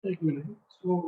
एक minute. So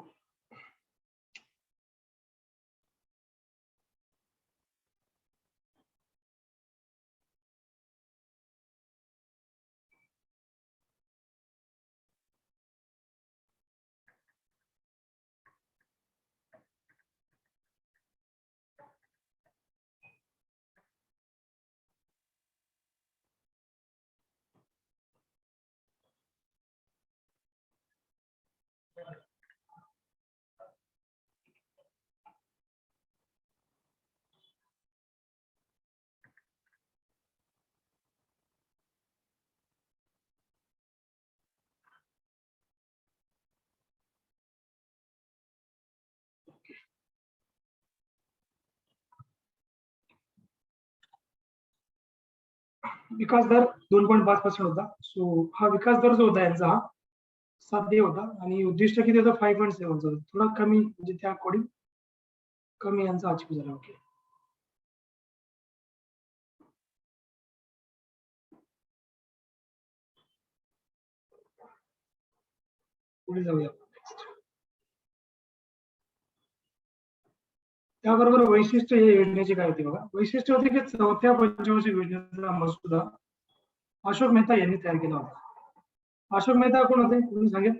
विकास दर 2.5% होता. सो हा विकास दर जो होता यांचा हा साध्य होता आणि उद्दिष्ट किती होतं 5.7 होतं. थोडा कमी म्हणजे त्या अकॉर्डिंग कमी यांचा अचीव झाला. ओके, पुढे जाऊया. त्याबरोबर वैशिष्ट्य हे योजनेची काय होती बघा. वैशिष्ट्य होते की 4थ्या पंचवार्षिक योजनेचा मसुदा अशोक मेहता यांनी तयार केला होता. अशोक मेहता कोण होते तुम्ही सांगेल?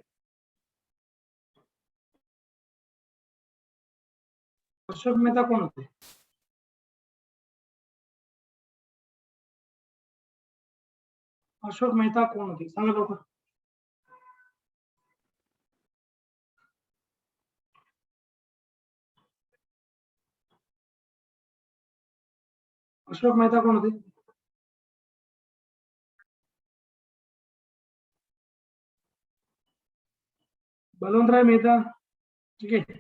अशोक मेहता कोण होते? अशोक मेहता कोण होते सांगा लवकर. अशोक मेहता कोण होते? बलवंतराय मेहता. ठीक आहे.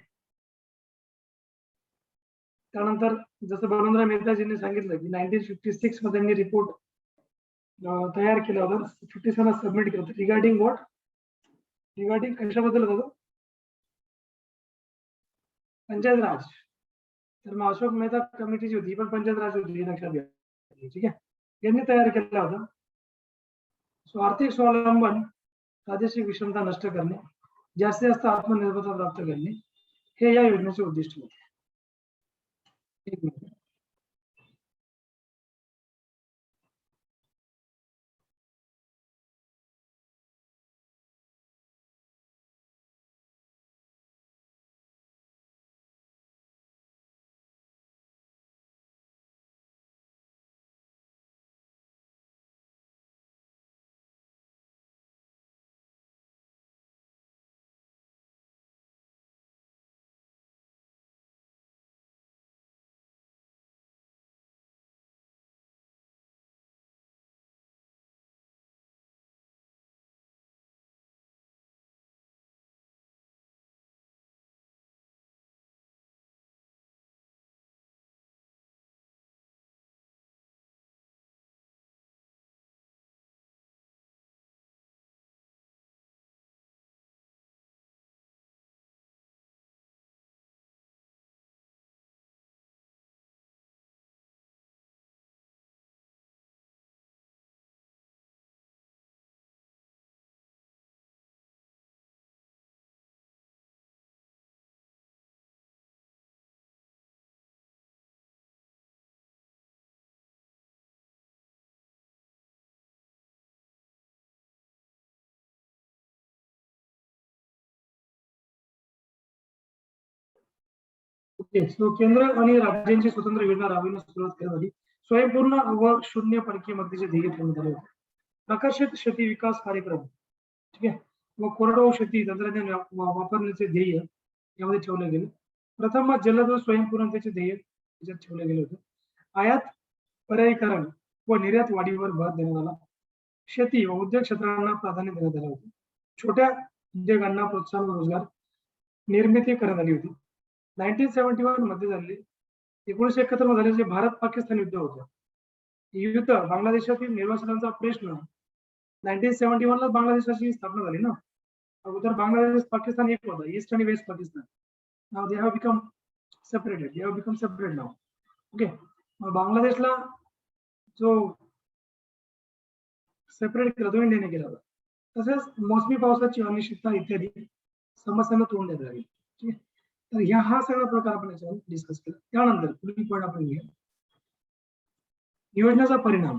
त्यानंतर जसं बलवंतराय मेहताजींनी सांगितलं की 1956 मध्ये त्यांनी रिपोर्ट तयार केला होता. 57 सबमिट केलं होतं. Regarding what? रिगार्डिंग कशाबद्दल होतं? पंचायत राज. तर मग अशोक मेहता कमिटी जी होती पण पंचायत राज होती ही लक्षात घ्या. ठीक आहे. यांनी तयार केला होता. सो आर्थिक स्वावलंबन, प्रादेशिक विषमता नष्ट करणे, जास्तीत जास्त आत्मनिर्भरता प्राप्त करणे हे या योजनेचे उद्दिष्ट होते. एक मिनिट. ओके. सो केंद्र आणि राज्यांची स्वतंत्र योजना राबविण्यास सुरुवात करण्यात आली. स्वयंपूर्ण व शून्य परकीय मदतीचे ध्येय ठेवण्यात आले होते. प्रकाशित शेती विकास कार्यक्रम. ठीक आहे. व कोरडवाहू शेती तंत्रज्ञान वापरण्याचे ध्येय यामध्ये ठेवले गेले. प्रथम जलद व स्वयंपूर्णतेचे ध्येय याच्यात ठेवले गेले होते. आयात पर्यायीकरण व निर्यात वाढीवर भर देण्यात आला. शेती व उद्योग क्षेत्रांना प्राधान्य देण्यात आले होते. छोट्या उद्योगांना प्रोत्साहन व रोजगार निर्मिती करण्यात आली होती. 1971 मध्ये झालेली 1971 मध्ये झालेले जे भारत पाकिस्तान युद्ध होतं. युद्ध बांगलादेशातील निर्वासनाचा प्रश्न 1971 ला बांगलादेशाची स्थापना झाली ना. अगोदर बांगलादेश पाकिस्तान एक होता, ईस्ट आणि west Pakistan. Now they have become separated. They have become separate now. Okay. मग बांगलादेशला जो सेपरेट केला तो इंडियाने केला होता. तसेच मोसमी पावसाची अनिश्चितता इत्यादी समस्यांना तोंड द्यायला लागेल. ठीक आहे. तर हा सगळा प्रकार आपण याच्यावर डिस्कस केला. त्यानंतर पुढील पॉईंट आपण घेऊया, योजनेचा परिणाम.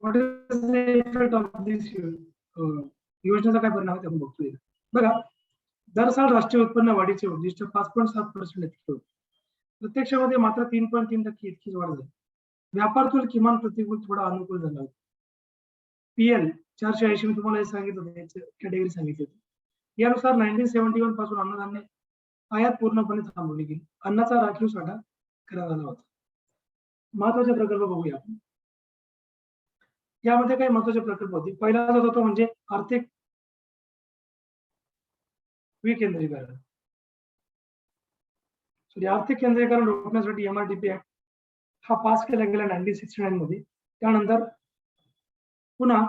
What is the effect of this योजनेचा काय परिणाम आहे ते आपण बघतोय. बघा, दर साल राष्ट्रीय उत्पन्न वाढीचे उद्दिष्ट 5.7% इतके होते. प्रत्यक्षामध्ये मात्र 3.3% इतकीच वाढ झाली. व्यापार तुल किमान प्रतिकूल थोडा अनुकूल झाला होता. पीएल 480 मी तुम्हाला हे सांगितलं होतं, कॅटेगरी सांगितली होती. यानुसार 1971 पासून अन्नधान्य आयात पूर्णपणे थांबवली गेली. अन्नाचा राखीव साठा करण्यात आला होता. महत्वाचे प्रकल्प बघूया आपण. यामध्ये काही महत्वाचे प्रकल्प होते. पहिला जो होता म्हणजे आर्थिक विकेंद्रीकरण. आर्थिक केंद्रीकरण रोखण्यासाठी एमआरडीपी ऍक्ट हा पास केला गेला 1969 मध्ये. त्यानंतर पुन्हा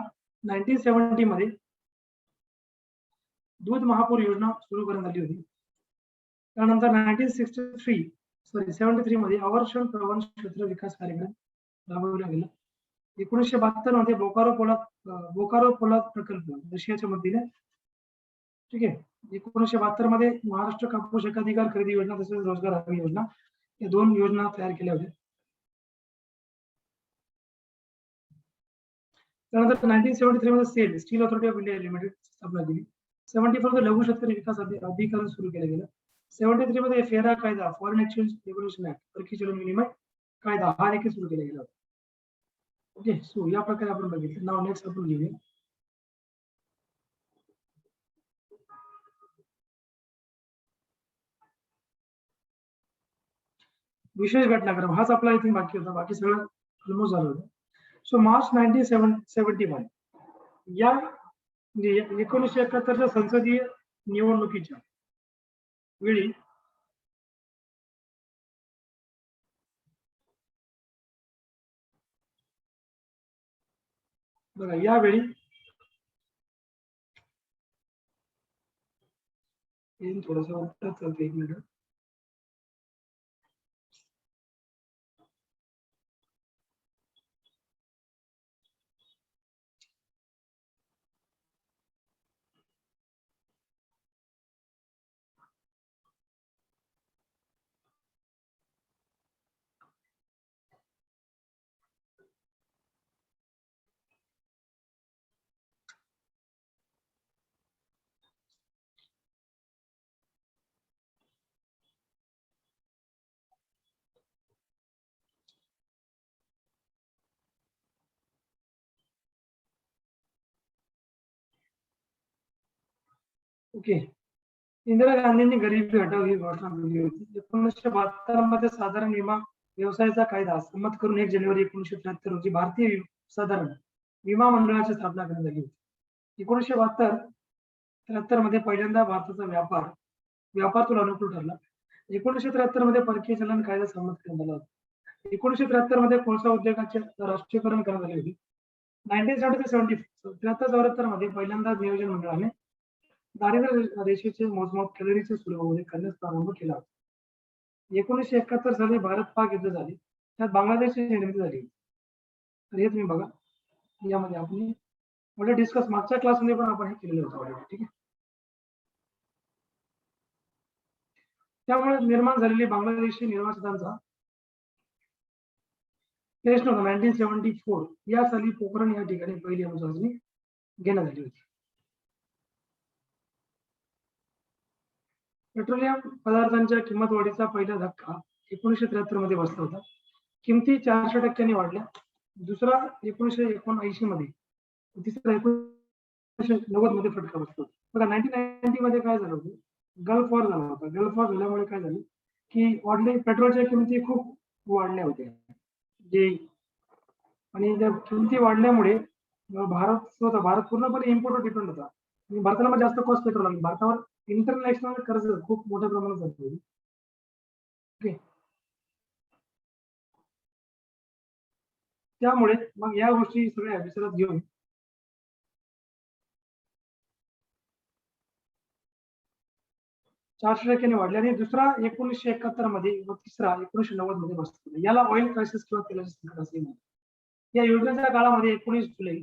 1970 मध्ये दूध महापूर योजना सुरू करण्यात आली होती. त्यानंतर 1973 मध्ये अवर्षण प्रवण क्षेत्र विकास कार्यक्रम राबवला गेला. 1972 मध्ये बोकारो पोलाद प्रकल्प रशियाच्या मदतीने. ठीक आहे. 1972 मध्ये महाराष्ट्र कापूस एकाधिकार खरेदी योजना तसेच रोजगार हमी योजना या 2 योजना तयार केल्या होत्या. त्यानंतर 1973 मध्ये steel authority of India limited स्थापना केली. 74 मध्ये लघु शेतकरी विकास अधिकरण सुरू केलं गेलं. 73 मध्ये फेरा कायदा, फॉरेन एक्सचेंज रेग्युलेशन ऍक्ट, परकीय चलन विनिमय कायदा हा देखील सुरू केला गेला. ओके, सो या प्रकारे आपण बघितलं. नाव नेक्स्ट आपण घेऊया. विशेष घटनाक्रम हाच आपला इथे बाकी होता. बाकी सगळं ऑलमोस्ट झालं होतं. सो मार्च 1971 या 1971च्या संसदीय निवडणुकीच्या वेळी बघा, यावेळी थोडंसं उत्तर चालतं. 1 मिनिट. ओके. इंदिरा गांधींनी गरिबी हटाव ही घोषणा केली होती. 1972 मध्ये साधारण विमा व्यवसायाचा कायदा संमत करून 1 जानेवारी 1973 रोजी भारतीय साधारण विमा मंडळाची स्थापना करण्यात आली होती. 1973 मध्ये पहिल्यांदा भारताचा व्यापार तुल अनुकूल ठरला. 1973 मध्ये परकीय चलन कायदा संमत करण्यात आला होता. 1973 मध्ये कोळसा उद्योगाचे राष्ट्रीयकरण करण्यात आले होते. 1973 मध्ये पहिल्यांदा नियोजन मंडळाने दारिद्र्य रेषेचे मोजमाप कॅलरीचे सुलभ करण्यास प्रारंभ केला. 1971 साली भारत पाक युद्ध झाले. त्यात बांगलादेशची निर्मिती झाली. तर हे तुम्ही बघा. यामध्ये आपण म्हणजे डिस्कस मागच्या क्लासमध्ये पण आपण हे केलेलं होतं. ठीक आहे. त्यामुळे निर्माण झालेली बांगलादेशी निर्वासितांचा प्रश्न होता. 1974 या साली पोखरण या ठिकाणी पहिली अणुचाचणी घेण्यात आली होती. पेट्रोलियम पदार्थांच्या किंमत वाढीचा पहिला धक्का 1973 मध्ये बसला होता. किमती 400% वाढल्या. दुसरा 1979 मध्ये, तिसरा 1990 मध्ये फटका बसला होता. बघा, 1990 मध्ये काय झालं होतं, गल्फ वॉर झाला होता. गल्फ वॉर झाल्यामुळे काय झालं की पेट्रोलच्या किमती खूप वाढल्या होत्या. आणि त्या किमती वाढल्यामुळे भारत पूर्णपणे इम्पोर्टवर डिपेंड होता. भारताला जास्त कॉस्ट पेट्रोल लागली. भारतावर इंटरनॅशनल कर्ज खूप मोठ्या प्रमाणात झालं. ओके. त्यामुळे मग या गोष्टी सगळ्या विचारात घेऊन 400% वाढले. आणि दुसरा 1971 मध्ये व तिसरा 1990 मध्ये बसला. याला ऑइल क्रायसिस किंवा तेलाचे संकट असे म्हणतात. या योजनेच्या काळामध्ये 19 जुलै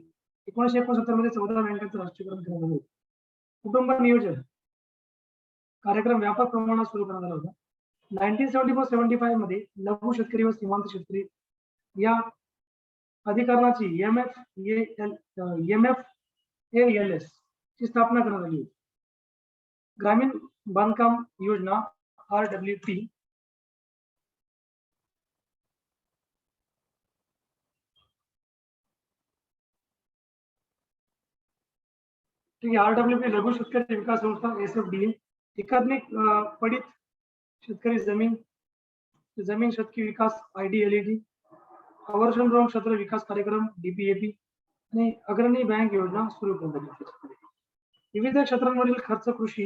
1969 मध्ये 14 बँकांचं राष्ट्रीयकरण करण्यात आलं. कुटुंब नियोजन कार्यक्रम व्यापक प्रमाणात सुरू करण्यात आला होता. 1974-75 मध्ये लघु शेतकरी व सीमांत शेतकरी या अधिकरणाची MFALS ची स्थापना करण्यात आली होती. ग्रामीण बांधकाम योजना RWP ठीक आहे. RWP लघु शेतकरी विकास संस्था SFDA एकात्मिक पडित शेतकरी जमीन शेतकी विकास IDLED आवर्षण क्षेत्र विकास कार्यक्रम DPAP आणि अग्रणी बँक योजना सुरू करण्यात आली. विविध क्षेत्रांवरील खर्च कृषी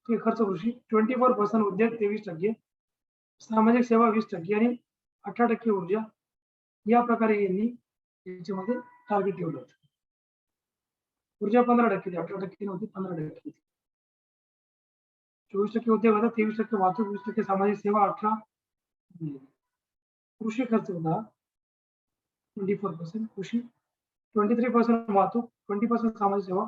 24%, उद्योग 23%, सामाजिक सेवा 20% आणि 18% ऊर्जा या प्रकारे यांनी याच्यामध्ये टार्गेट ठेवलं होतं. ऊर्जा 15%, 18% नव्हती, 15%. 24% उद्योग होता, 23% वाहतूक, 20% सामाजिक सेवा, 18% कृषी खर्च होता 24%, कृषी 23% वाहतूक, 20% सामाजिक सेवा.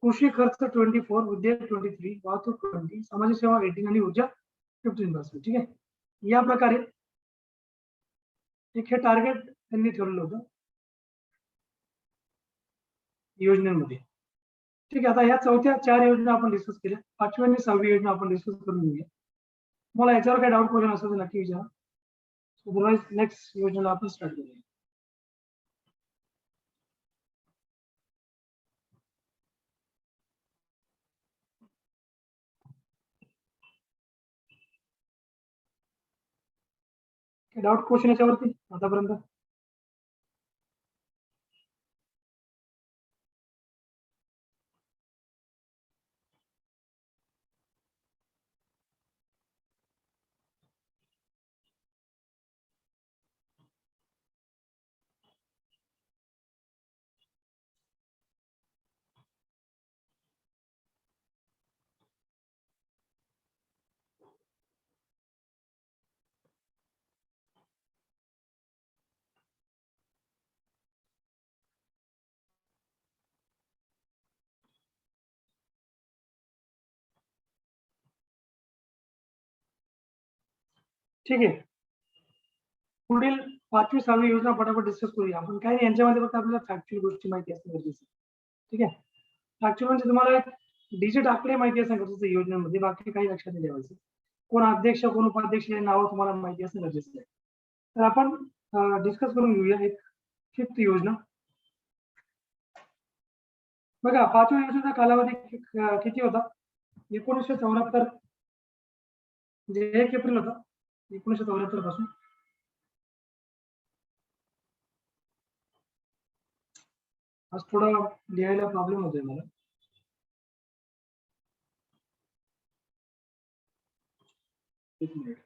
कृषी खर्च 24, उद्योग 23, वाहतूक 20, सामाजिक सेवा 18 आणि ऊर्जा 15%. ठीक आहे. या प्रकारे एक हे टार्गेट त्यांनी ठरवलं होतं योजनेमध्ये. ठीक आहे. आता ह्या चौथ्या 4 योजना आपण डिस्कस केल्या. 5वी आणि 6वी योजना आपण डिस्कस करून घेऊया. मला याच्यावर काही डाऊट क्वेश्चन असेल तर नक्की विचारा. अदरवाइज नेक्स्ट योजना आपण स्टार्ट करूया. डाऊट क्वेश्चन याच्यावरती आतापर्यंत? ठीक आहे. पुढील 5वी 6वी योजना पटापट डिस्कस करूया आपण. काय यांच्यामध्ये फक्त आपल्याला फॅक्च्युअल गोष्टी माहिती असणे गरजेचं आहे. ठीक आहे. फॅक्च्युअल म्हणजे तुम्हाला एक डिजिट आकडे माहिती असणे गरजेचं आहे योजनेमध्ये, बाकी काही लक्षात नाही ठेवायचं. कोण अध्यक्ष कोण उपाध्यक्ष हे नाव तुम्हाला माहिती असणे गरजेचं आहे. तर आपण डिस्कस करून घेऊया एक 5th योजना. बघा 5व्या योजनेचा कालावधी किती होता? 1974 म्हणजे 1 एप्रिल होता 1974 पासून. आज थोडा लिहायला प्रॉब्लेम होतोय मला. एक मिनिट.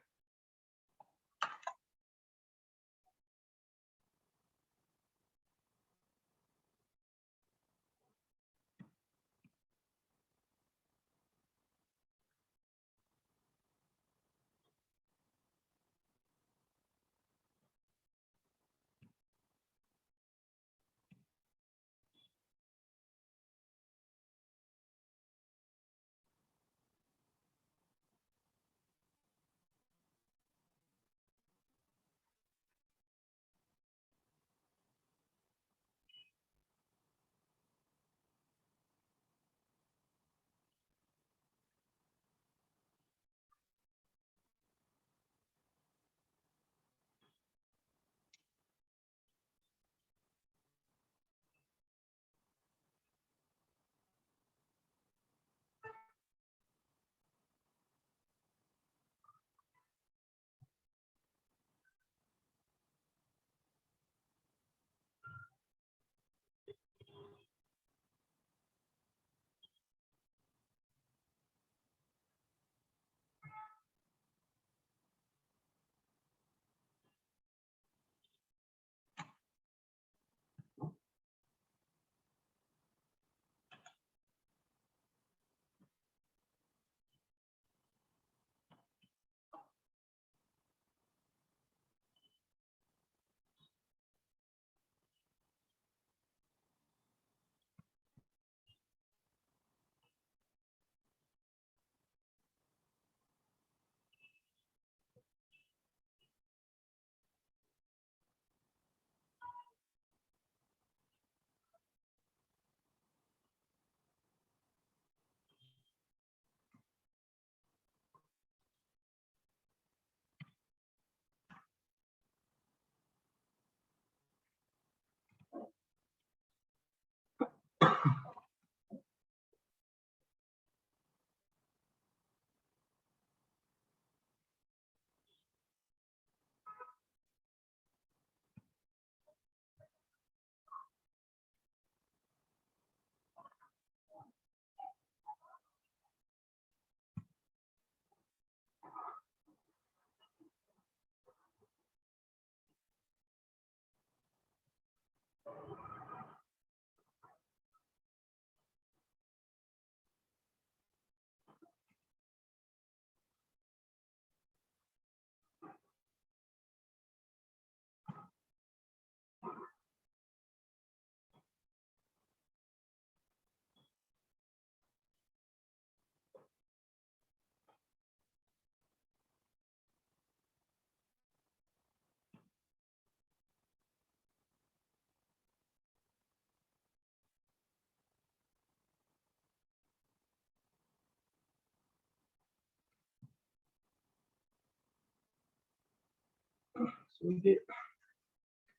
इथे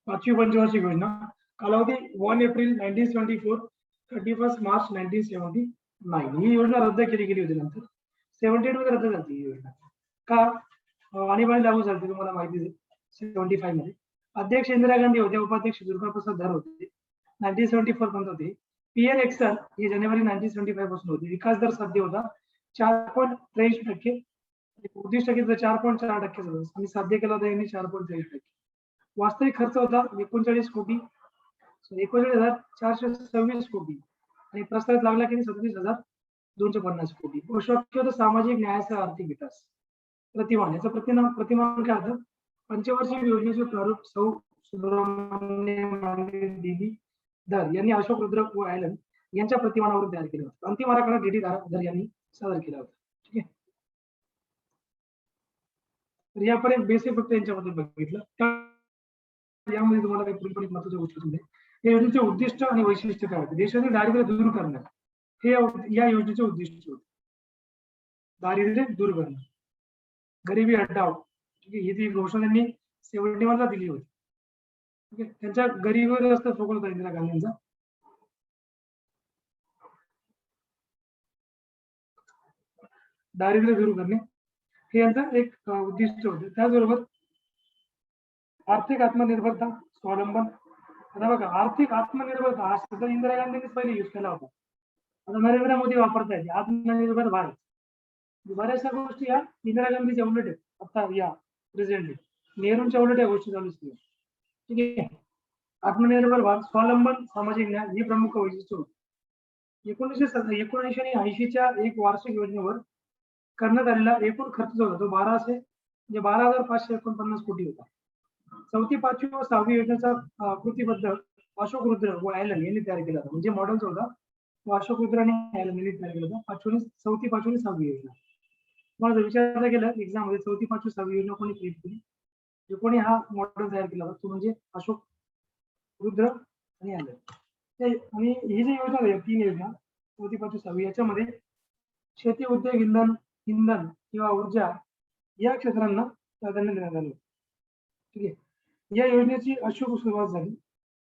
5वी पंचवार्षिक योजना, कालावधी 1 एप्रिल 1974, 31 मार्च 1979. ही योजना रद्द केली गेली होती नंतर 78 मध्ये रद्द झाली ही योजना. का? आणीबाणी लागू झाली तुम्हाला माहितीच आहे 75 मध्ये. अध्यक्ष इंदिरा गांधी होते, उपाध्यक्ष दुर्गा प्रसाद धर होते. 1974 पर्यंत होते. पीएल एक्सल हे जानेवारी 1975 पासून होते. विकास दर साध्य होता 4.83%. उद्दिष्ट घेतलं 4.4% आणि साध्य केला होता यांनी 4.23%. वास्तविक खर्च होता 39 कोटी 39,426 कोटी आणि प्रस्तावित लागला की 37,250 कोटी. शक्य होतं सामाजिक न्यायासह आर्थिक विकास. प्रतिमान याचा प्रतिमान काय होतं? पंचवार्षिक योजनेचे प्रारूप सौ सुब्रमण्यम देवी धर यांनी अशोक रुद्र व ॲलन यांच्या प्रतिमानावर तयार केलं होतं. अंतिम आराखडा डीडी धर यांनी सादर केला होता. ठीक आहे. तर यापर्यंत बेसिक फक्त यांच्याबद्दल बघितलं. यामध्ये तुम्हाला काही पूर्णपणे महत्त्वाच्या गोष्टी समजेल. या योजनेचे उद्दिष्ट आणि वैशिष्ट्य काय होते? देशातील दारिद्र्य दूर करणं हे या योजनेचे उद्दिष्ट होते. दारिद्र्य दूर करणं, गरिबी हटाव. ठीक आहे, ही ती घोषणा त्यांनी 71 ला दिली होती. ठीक आहे, त्यांच्या गरिबीवर जास्त फोकस होता इंदिरा गांधींचा. दारिद्र्य दूर करणे हे यांचं एक उद्दिष्ट होते. त्याचबरोबर आर्थिक आत्मनिर्भरता, स्वावलंबन. आता बघा, आर्थिक आत्मनिर्भरता हा शब्द इंदिरा गांधींनीच पहिले यूज केला होता. आता नरेंद्र मोदी वापरतायत आत्मनिर्भर भारत. बऱ्याचशा गोष्टी या इंदिरा गांधीच्या उलट आहेत. आता या प्रेझेंटली नेहरूंच्या उलट या गोष्टी चालू असतील. ठीक आहे. आत्मनिर्भर भारत, स्वावलंबन, सामाजिक न्याय ही प्रमुख वैशिष्ट्य होती. 1980च्या एक वार्षिक योजनेवर करण्यात आलेला एकूण खर्च जो होता तो 12,549 कोटी होता. चौथी, पाचवी व 6वी योजनेचा कृतीबद्ध अशोक रुद्र व ॲलन यांनी तयार केला होता. म्हणजे मॉडेल जो होता तो अशोक रुद्र आणि ॲलन यांनी तयार केला होता. चौथी, पाचवी, 6वी योजना. मला जर विचारलं गेलं एक्झाम मध्ये चौथी, पाचवी, 6वी योजना कोणी क्रिएट केली? जो कोणी हा मॉडेल तयार केला होता तो म्हणजे अशोक रुद्र आणि ॲलन. आणि ही जी योजना आहे 3 योजना चौथी, पाचवी, 6वी याच्यामध्ये शेती, उद्योग, इंधन किंवा ऊर्जा या क्षेत्रांना प्राधान्य देण्यात आलं. ठीक आहे. या योजनेची अशुभ सुरुवात झाली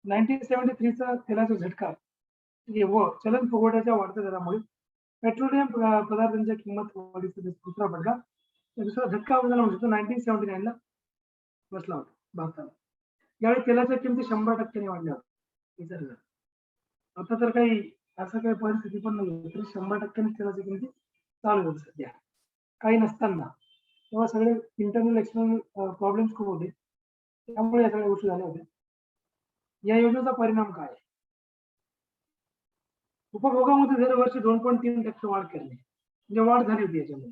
1973 चा तेलाचा झटका. ठीक आहे. व चलन फुगवट्याच्या वाढत्या दरामुळे पेट्रोलियम पदार्थांच्या किंमत वाढीचा दुसरा फटका. दुसरा झटका बदल म्हणजे 1979 ला बसला होता भारताला. यावेळी तेलाच्या किमती 100% वाढल्या होत्या. आता तर काही असं काही परिस्थिती पण नाही, तरी 100% तेलाची किमती चालू होती सध्या. काही नसताना तेव्हा सगळे इंटरनल एक्सटर्नल प्रॉब्लेम्स खूप होते, त्यामुळे या सगळ्या गोष्टी झाल्या होत्या. या योजनेचा परिणाम काय? उपभोगामध्ये दरवर्षी 2.3% वाढ करणे, म्हणजे वाढ झाली होती याच्यामध्ये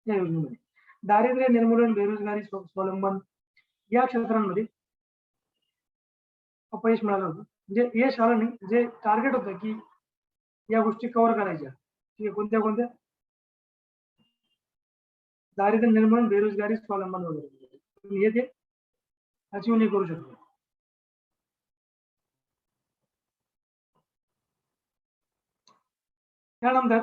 या योजनेमध्ये. दारिद्र्य निर्मूलन, बेरोजगारी, स्वावलंबन या क्षेत्रांमध्ये अपयश मिळालं होतं. म्हणजे यश आलं नाही, जे टार्गेट होतं की या गोष्टी कव्हर करायच्या. ठीक आहे. कोणत्या कोणत्या? दारिद्र्य निर्मूलन, बेरोजगारी, स्वावलंबन वगैरे हे ते अचीव्ह नाही करू शकतो. त्यानंतर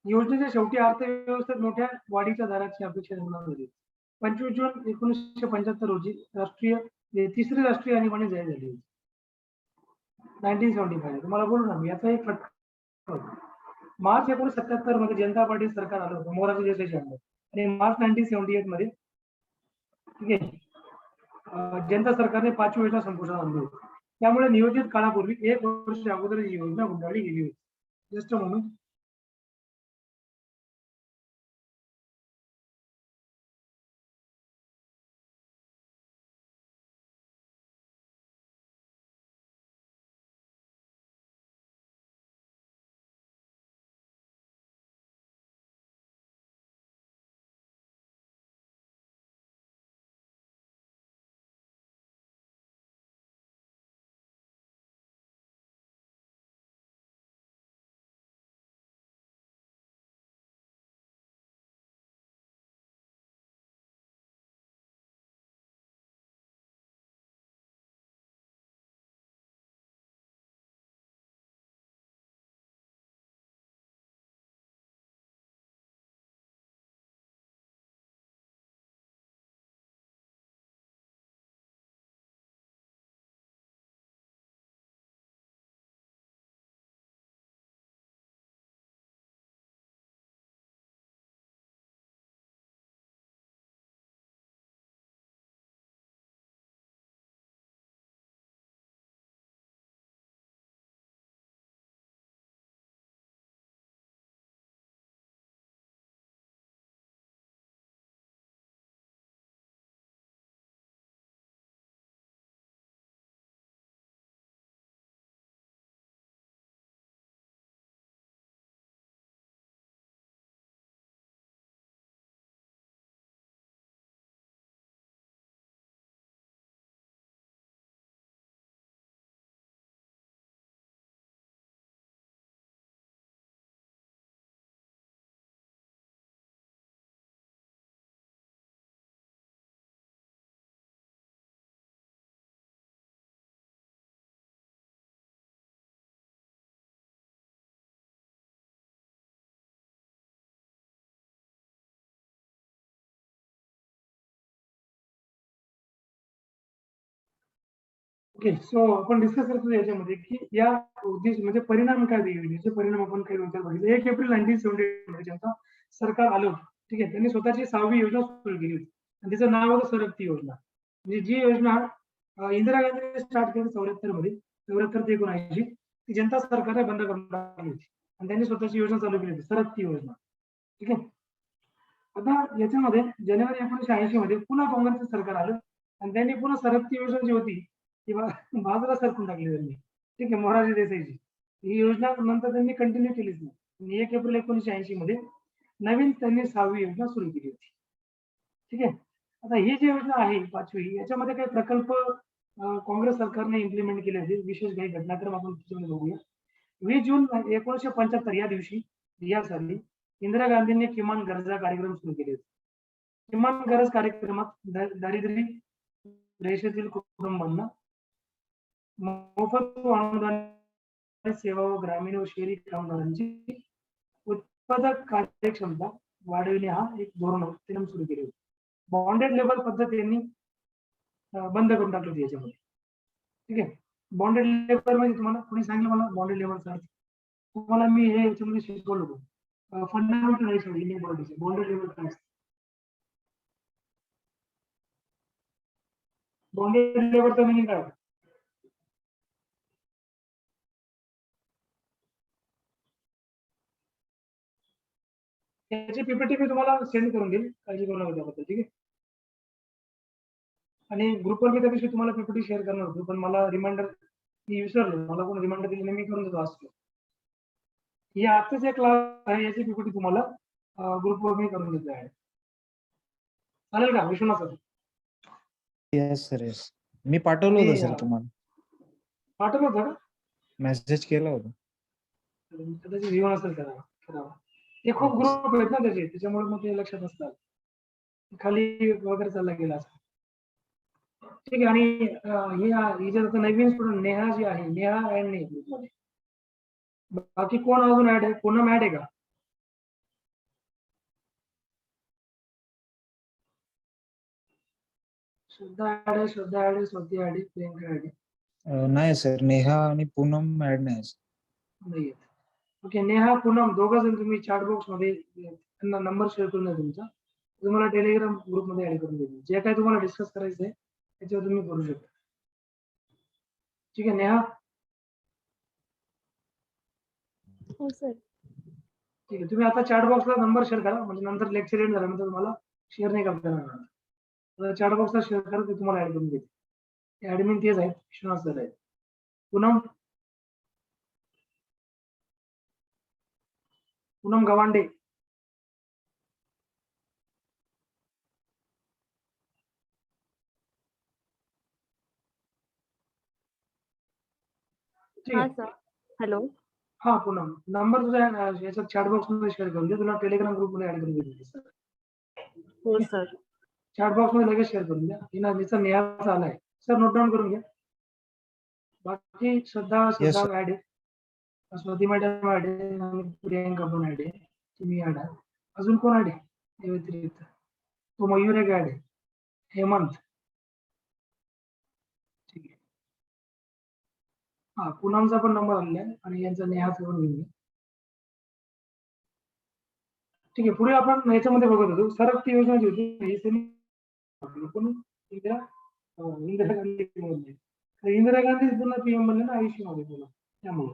योजनेच्या शेवटी अर्थव्यवस्थेत मोठ्या वाढीच्या दराची अपेक्षा निर्माण झाली. 25 जून 1975 रोजी तिसरी राष्ट्रीय आणीबाणी जाहीर झाली होती. 1975 तुम्हाला बोलू ना मी, याचा एक फटका होता. मार्च 1977 मध्ये जनता पार्टी सरकार आलं होतं मोरारजी देसाईच्या अंडर, आणि मार्च 1978 मध्ये ठीक आहे जनता सरकारने 5वी योजना संपुष्टात आणली होती. त्यामुळे नियोजित काळापूर्वी 1 वर्ष अगोदर ही योजना गुंडाळली गेली होती. Just a moment. Okay, so आपण डिस्कस करतो याच्यामध्ये की या उद्देश म्हणजे परिणाम काय ते योजनेचे परिणाम आपण काही विचार बघितले. 1 एप्रिल 1970 मध्ये जनता सरकार आलं होतं. ठीक आहे. त्यांनी स्वतःची 6वी योजना सुरू केली होती आणि तिचं नाव होतं सरकती योजना. म्हणजे जी योजना इंदिरा गांधींनी स्टार्ट केली 74 मध्ये 74 ते 79 ती जनता सरकारने बंद करून टाकली होती आणि त्यांनी स्वतःची योजना चालू केली होती सरकती योजना. ठीक आहे. आता याच्यामध्ये जानेवारी 1980 मध्ये पुन्हा काँग्रेसचं सरकार आलं आणि त्यांनी पुन्हा सरकती योजना जी होती ती बाजूला सरकून टाकली त्यांनी. ठीक आहे, मोरारजी देसाईची. ही योजना नंतर त्यांनी कंटिन्यू केलीच नाही. आणि 1 एप्रिल 1980 मध्ये नवीन त्यांनी 6वी योजना सुरू केली होती. ठीक आहे. आता ही जी योजना आहे 5वी याच्यामध्ये काही प्रकल्प काँग्रेस सरकारने इम्प्लिमेंट केले होते. विशेष काही घटनाक्रम आपण त्याच्यामध्ये बघूया. 20 जून 1975 या दिवशी या साली इंदिरा गांधींनी किमान गरजा कार्यक्रम सुरू केले होते. किमान गरज कार्यक्रमात दारिद्र्य रेषेतील कुटुंबांना मोफत व अनुदानित सेवा व ग्रामीण व शहरी कामगारांची उत्पादक कार्यक्षमता वाढविणे हा एक धोरण सुरू केले होते. बॉन्डेड लेबर पद्धत यांनी बंद करून टाकली होती याच्यामध्ये. ठीक आहे. बॉन्डेड लेबर म्हणजे तुम्हाला कोणी सांगितलं मला बॉन्डेड लेबरचा अर्थ? तुम्हाला मी हे याच्यामध्ये शिकवलं होतं. Fundamental rights Indian politics bonded labour काय असतं? बॉन्डेड लेबरचा मिनिंग काय होतं? याची पीपीटी मी तुम्हाला सेंड करून देईल. काळजी करू नका त्याबद्दल. ठीक आहे. आणि ग्रुपवर मी त्या दिवशी तुम्हाला पीपीटी शेअर करणार होतो, पण मला रिमाइंडर मी विसरलो. मला कोण रिमाइंडर दिली नाही, मी करून देतो आज. ही आजचा जे क्लास आहे याची पीपीटी तुम्हाला ग्रुपवर मी करून देतो आहे. चालेल का Vishwanath sir? Yes sir, yes. मी पाठवलं होतं सर तुम्हाला. पाठवलं होतं का? मेसेज केला होता. कदाचित घेऊन असेल करावा. ते खूप ग्रुप आहेत ना त्याचे, त्याच्यामुळे मग ते लक्षात नसतात. खाली वगैरे चालला गेला असं. ठीक आहे. आणि ही जर नवीन स्टुडंट नेहा जी आहे, नेहा ऍड नाही ग्रुपमध्ये. बाकी कोण अजून ऍड आहे? पूनम ऍड आहे का? श्रद्धा ऍड आहे, स्वाती ऍड आहे, प्रियंका ऍड आहे. नाही सर, नेहा आणि पूनम ऍड नाही. नाही. ओके, नेहा पूनम दोघं जण तुम्ही चॅट बॉक्स मध्ये त्यांना नंबर शेअर करून द्या तुमचा. तुम्हाला टेलिग्राम ग्रुप मध्ये ऍड करून देईल. जे काही तुम्हाला डिस्कस करायचं आहे त्याच्यावर तुम्ही करू शकता. ठीक आहे नेहा? हो सर. ठीक आहे. तुम्ही आता चॅट बॉक्सला नंबर शेअर करा, म्हणजे नंतर लेक्चर एंड झाल्यानंतर तुम्हाला शेअर नाही करता येणार. चॅट बॉक्सला शेअर करा, ते तुम्हाला ऍड करून देईल. ऍडमिन तेच आहेत, विश्वनाथ सर आहेत. पूनम गवांडे. ठीक हा आहे. सर. हॅलो. हा पूनम, नंबर तुझा याच्यात चॅट बॉक्स मध्ये शेअर करून दे. तुला टेलिग्राम ग्रुप मध्ये ऍड करून देईल. हो सर. चॅट बॉक्स मध्ये लगेच शेअर करून द्या. हिचा नेहाचा आलाय सर, नोट डाऊन करून घ्या. बाकी श्रद्धा ऍड आहे, स्वाती मॅडम ऍड आहे आणि प्रियंका पण ऍड आहे. तुम्ही ऍड आहे. अजून कोण ऍड आहे या व्यतिरिक्त? तो मयूर एक ऍड आहे, हेमंत. ठीक आहे. हा पूनमचा पण नंबर आलेला आहे आणि यांचा नेहाचा पण घेऊन घ्या. ठीक आहे. पुढे आपण याच्यामध्ये बघत होतो सरकती योजना जी होती पण इंदिरा गांधी इंदिरा गांधी पुन्हा पीएम बनले ना आयुष्यामध्ये पुन्हा. त्यामुळे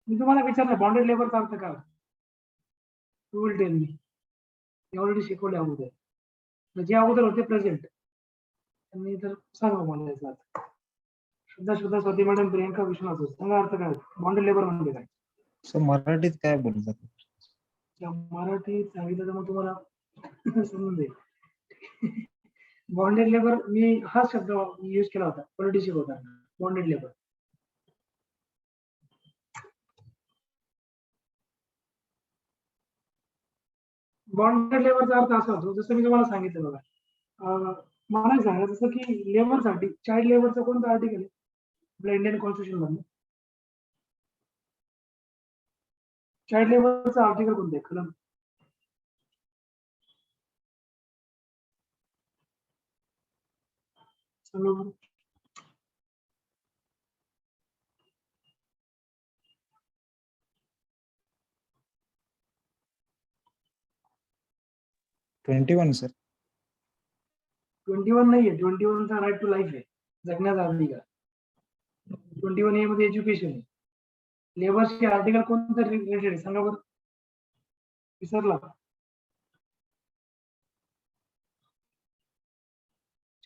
मी तुम्हाला विचारलं बॉन्डेड लेबरचा अर्थ काय? To will tell me already शिकवले अगोदर. जे अगोदर होते प्रेझेंट त्यांनी तर सांगा मला याचा अर्थ. शुद्धा स्वाती मॅडम, प्रियंका, विश्वनाथ सांगा अर्थ काय बॉन्डेड लेबर म्हणजे काय? सर मराठीत काय बोलतात? मराठीत सांगितलं तर मग तुम्हाला समजून जाईल. बॉन्डेड लेबर मी हा शब्द यूज केला होता पॉलिटिक्स शिकवताना. Bonded labour. बॉन्डेड लेबरचा अर्थ असा होतो, जसं मी तुम्हाला सांगितलं बघा. मला सांगा जसं की लेबरसाठी चाइल्ड लेबरचं कोणतं आर्टिकल आहे आपल्या इंडियन कॉन्स्टिट्यूशन मध्ये? चाइल्ड लेबरचं आर्टिकल कोणतं आहे? कलम 21 सर. 21 नाहीये, 21 चा राईट टू लाईफ आहे, जगण्याचा अधिकार. 21 ए मध्ये एज्युकेशन आहे. लेबरशी आर्टिकल कोणतं रिलेटेड आहे सांगा बरं, विसरला?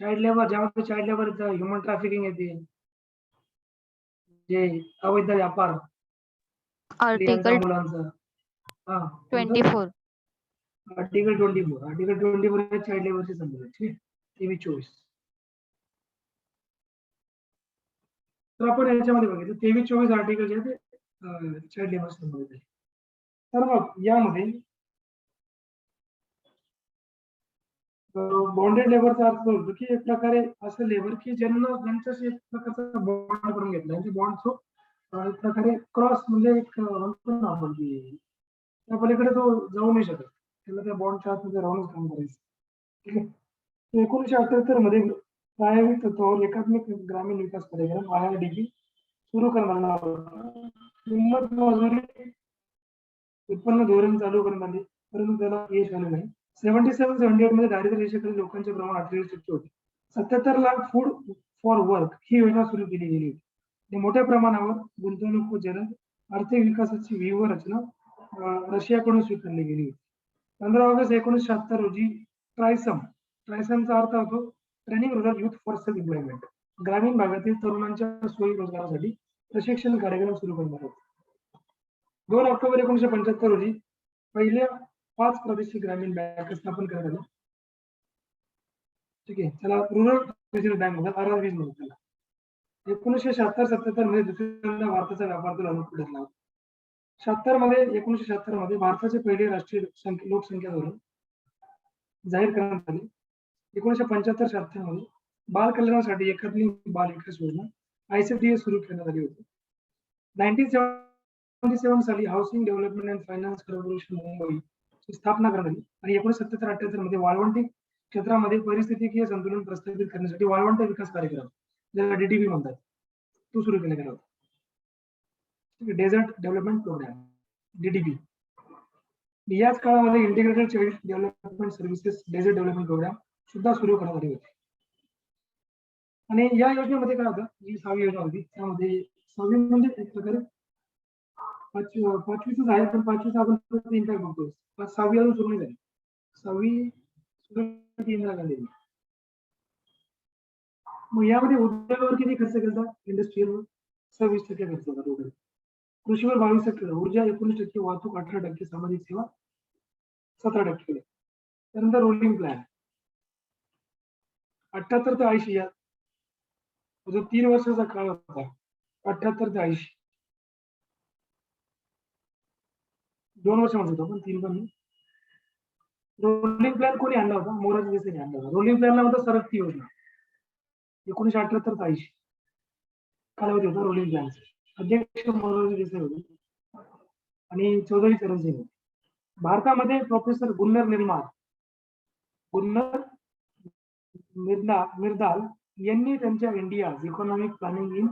चाइल्ड लेबर, ज्यामध्ये चाइल्ड लेबर ह्युमन ट्रॅफिकिंग येते, जे अवैध व्यापार स्त्रियांचा, आर्टिकल मुलांचा. हा, 24. आर्टिकल 24 चाइल्ड लेबरची संबंधित. ठीक आहे, 23-24. तर आपण याच्यामध्ये बघितलं 23-24 आर्टिकल जे आहे ते चाइल्ड लेबर संबंधित आहे. तर मग यामध्ये बॉन्डेड लेबरचा अर्थ होतो की एक प्रकारे असं लेबर की ज्यांच्याशी एक प्रकारचा बॉन्ड करून घेतला, म्हणजे बॉन्ड थ्रू एक प्रकारे क्रॉस, म्हणजे एक म्हणतो ना आपण की त्या पलीकडे तो जाऊ नाही शकत, त्याला त्या बॉन्डच्या आतमध्ये राहूनच काम करायचं. ठीक आहे. 1978 मध्ये प्रायोगिक तत्वावर एकात्मिक ग्रामीण विकास कार्यक्रम IRDP सुरू करण्यात आला होता. किंमत मजुरी उत्पन्न धोरण चालू करण्यात आले, परंतु त्याला यश आले नाही. 77-78 मध्ये दारिद्र्य रेषेखालील लोकांचे प्रमाण 48% होते. 77 लाख फूड फॉर वर्क ही योजना सुरू केली गेली होती. आणि मोठ्या प्रमाणावर गुंतवणूक व जलद आर्थिक विकासाची व्यूहरचना रशियाकडून स्वीकारली गेली होती. 15 ऑगस्ट 1976 रोजी ट्रायसमचा अर्थ होतो training rural youth for self employment, ग्रामीण भागातील तरुणांच्या सोयी रोजगारासाठी प्रशिक्षण कार्यक्रम सुरू करण्यात आला. 2 ऑक्टोबर 1975 रोजी पहिल्या 5 प्रादेशिक ग्रामीण बँक स्थापन करण्यात आल्या. ठीक आहे, त्याला रुरल प्रेसिडेंट बँक म्हणतात, RRBs म्हणतात त्याला. 1976-77 मध्ये दुसऱ्यांदा भारताचा व्यापार दल अनुकूल 1976 मध्ये भारताचे पहिले राष्ट्रीय लोकसंख्या धोरण जाहीर करण्यात आले. 1975-76 मध्ये बाल कल्याणासाठी एकात्मिक बाल विकास योजना ICTS सुरू करण्यात आली होती. 1977 साली housing development and finance corporation Mumbai ची स्थापना करण्यात आली आणि 1977-78 मध्ये वाळवंटी क्षेत्रामध्ये परिस्थितीकीय संतुलन प्रस्थापित करण्यासाठी वाळवंट विकास कार्यक्रम, ज्याला DDP म्हणतात, तो सुरू केला गेला होता. Desert development programme, DDP. याच काळामध्ये integrated child development services desert development programme सुद्धा सुरू करण्यात आले होते. आणि या योजनेमध्ये काय होतं, जी 6वी योजना होती त्यामध्ये 6वी म्हणजे एक प्रकारे 5वीच आहे, पण 5वीचा आपण इम्पॅक्ट बघतोय. 6वी अजून सुरू नाही झाली. 6वी इंदिरा गांधी. मग यामध्ये उद्योगावर किती खर्च केला? इंडस्ट्रीवर 26% खर्च होता टोटल. कृषीवर 22%, ऊर्जा 19%, वाहतूक 18%, सामाजिक सेवा 17%. त्यानंतर रोलिंग प्लॅन 78 ते 80 या जो 3 वर्षाचा काळ होता, 78 ते 80, 2 वर्ष म्हणतो आपण, 3 पण नाही. रोलिंग प्लॅन कोणी आणला होता? मोरारजी देसाईंनी आणला होता. रोलिंग प्लॅनला होता सरकती योजना. 1978 ते 80 कालावधी होता रोलिंग प्लॅनचा. अध्यक्ष मोरारजी देसाई होते आणि चौधरी चरण सिंग होते. भारतामध्ये प्रोफेसर गुन्नर मिर्दाल यांनी त्यांच्या India economic planning in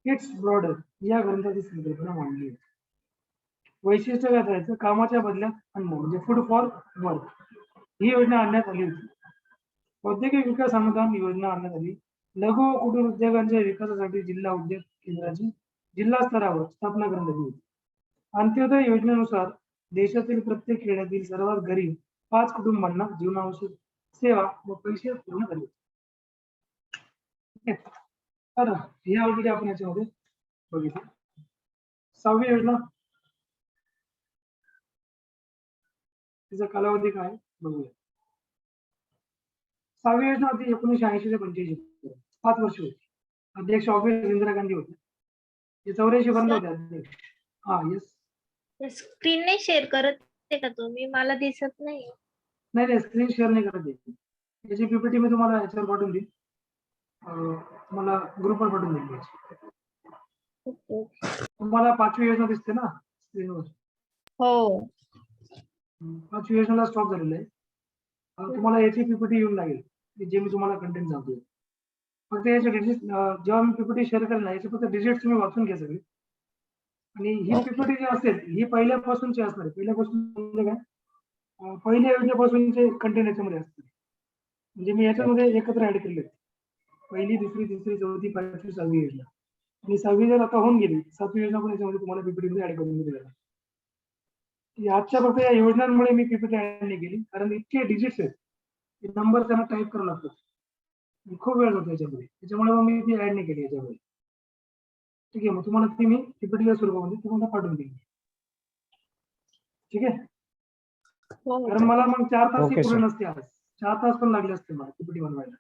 its broader या ग्रंथाची संकल्पना मांडली होती. वैशिष्ट्य काय करायचं? कामाच्या बदल्यात अन्न, म्हणजे फूड फॉर वर्क ही योजना आणण्यात आली होती. औद्योगिक विकास अनुदान योजना आणण्यात आली. लघु व कुटीर उद्योगांच्या विकासासाठी जिल्हा उद्योग केंद्राची जिल्हा स्तरावर स्थापना करण्यात आली होती. अंत्योदय योजनेनुसार देशातील प्रत्येक खेड्यातील सर्वात गरीब 5 कुटुंबांना जीवनावश्यक सेवा व पैसे पूर्ण झाले. तर हे ऑलरेडी आपण याच्यामध्ये बघितलं. 6वी योजना, तिचा कालावधी काय बघूया. 6वी योजना होती 1980 ते 85, 5 वर्ष होती. अध्यक्ष ऑफिस इंदिरा गांधी होते. 84 पर्यंत होते अध्यक्ष. हा, येस. स्क्रीन नाही शेअर करत का तुम्ही? मला दिसत नाही. नाही, स्क्रीन शेअर नाही करत आहे. याची PPT मी तुम्हाला याच्यावर पाठवून देईन, तुम्हाला ग्रुपवर पाठवून देईन. तुम्हाला 5वी योजना दिसते ना स्क्रीनवर? हो. 5वी योजनेला स्टॉप झालेला आहे. तुम्हाला याची PPT येऊन लागेल, जे मी तुम्हाला कंटेंट सांगतोय. फक्त याचे डिजिट जेव्हा मी PPT शेअर करेल ना, याचे फक्त डिजिट तुम्ही वाचून घ्या सगळे. आणि ही PPT जी असेल ही पहिल्यापासूनची असणार आहे. पहिल्यापासून म्हणजे काय, पहिल्या योजनेपासूनचे कंटेंट याच्यामध्ये असते. म्हणजे मी याच्यामध्ये एकत्र ऍड केले. पहिली, दुसरी, तिसरी, चौथी, पाचवी, 6वी योजना. आणि 6वी जर आता होऊन गेली, 7वी योजना पण याच्यामध्ये तुम्हाला पीपीटी मध्ये ऍड करून दिली जाईल. आजच्या फक्त या योजनांमुळे मी पीपीटी ऍड नाही केली, कारण इतके डिजिट्स आहेत, नंबर त्यांना टाईप करावं लागतात, खूप वेळ जातो याच्यामध्ये, त्याच्यामुळे मग मी ती ऍड नाही केली याच्यामध्ये. ठीक आहे, मग तुम्हाला ती मी पीपीटीच्या स्वरूपामध्ये तुम्हाला पाठवून देईन. ठीक आहे, हो कारण सर. मला मग 4 तास Okay, पुरे sir. नसते आज, 4 तास पण लागले असते मला पीपीटी बनवायला.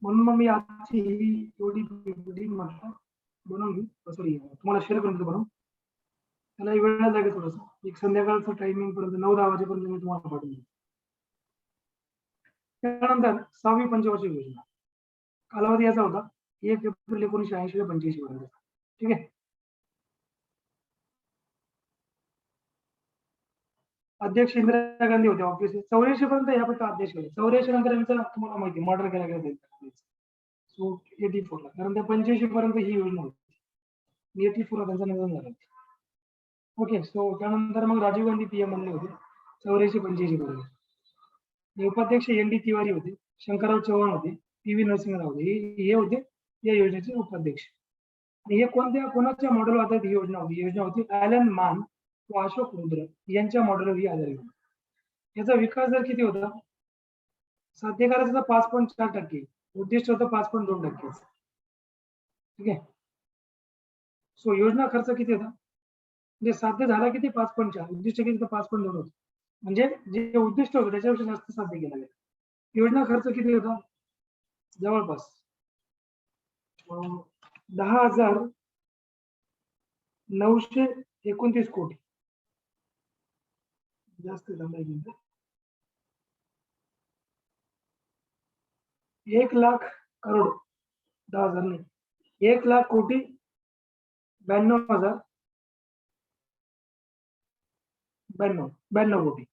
म्हणून मग मी आजची ही एवढी पीपीटी म्हटलं बनवून घेऊ. सॉरी, तुम्हाला शेअर करून देतो बनवून. त्याला वेळ लागेल थोडासा, एक संध्याकाळचं टायमिंग पर्यंत 9-10 वाजेपर्यंत मी तुम्हाला पाठवून देईन. त्यानंतर 6वी पंचवार्षिक योजना, कालावधी याचा होता 1 एप्रिल 1980 ते 85 पर्यंत. ठीक आहे, अध्यक्ष इंदिरा गांधी होते ऑफिस. 84 पर्यंत यापैकी अध्यक्ष होते. 84 नंतर यांचा तुम्हाला माहिती मर्डर केला गेला त्यांचा. सो 84 ला, कारण त्या 85 पर्यंत ही योजना होती. 84 ला त्यांचं निधन झालं. ओके, सो त्यानंतर मग राजीव गांधी पीएम बनले होते 84-85 पर्यंत. उपाध्यक्ष एन.डी. तिवारी होते, शंकरराव चव्हाण होते, पी.व्ही. नरसिंहराव होते, हे होते या योजनेचे उपाध्यक्ष. आणि हे कोणाच्या मॉडेल आधारित ही योजना होती? योजना होती ॲलन मान व अशोक रुद्र यांच्या मॉडेलवर ही आधारित होती. याचा विकास दर किती होता? साध्य करायचा 5.4%, उद्दिष्ट होतं 5.2%. ठीक आहे, सो योजना खर्च किती होता? म्हणजे साध्य झाला किती? 5.4, उद्दिष्ट किती होतं? 5.2 होतं. म्हणजे जे उद्दिष्ट होतं त्याच्यापेक्षा जास्त साध्य केलं गेलं. योजना खर्च किती होता? जवळपास 10,929 कोटी. जास्त झालं 1 लाख करोड, 10,000 नाही, 1 लाख कोटी 92 कोटी.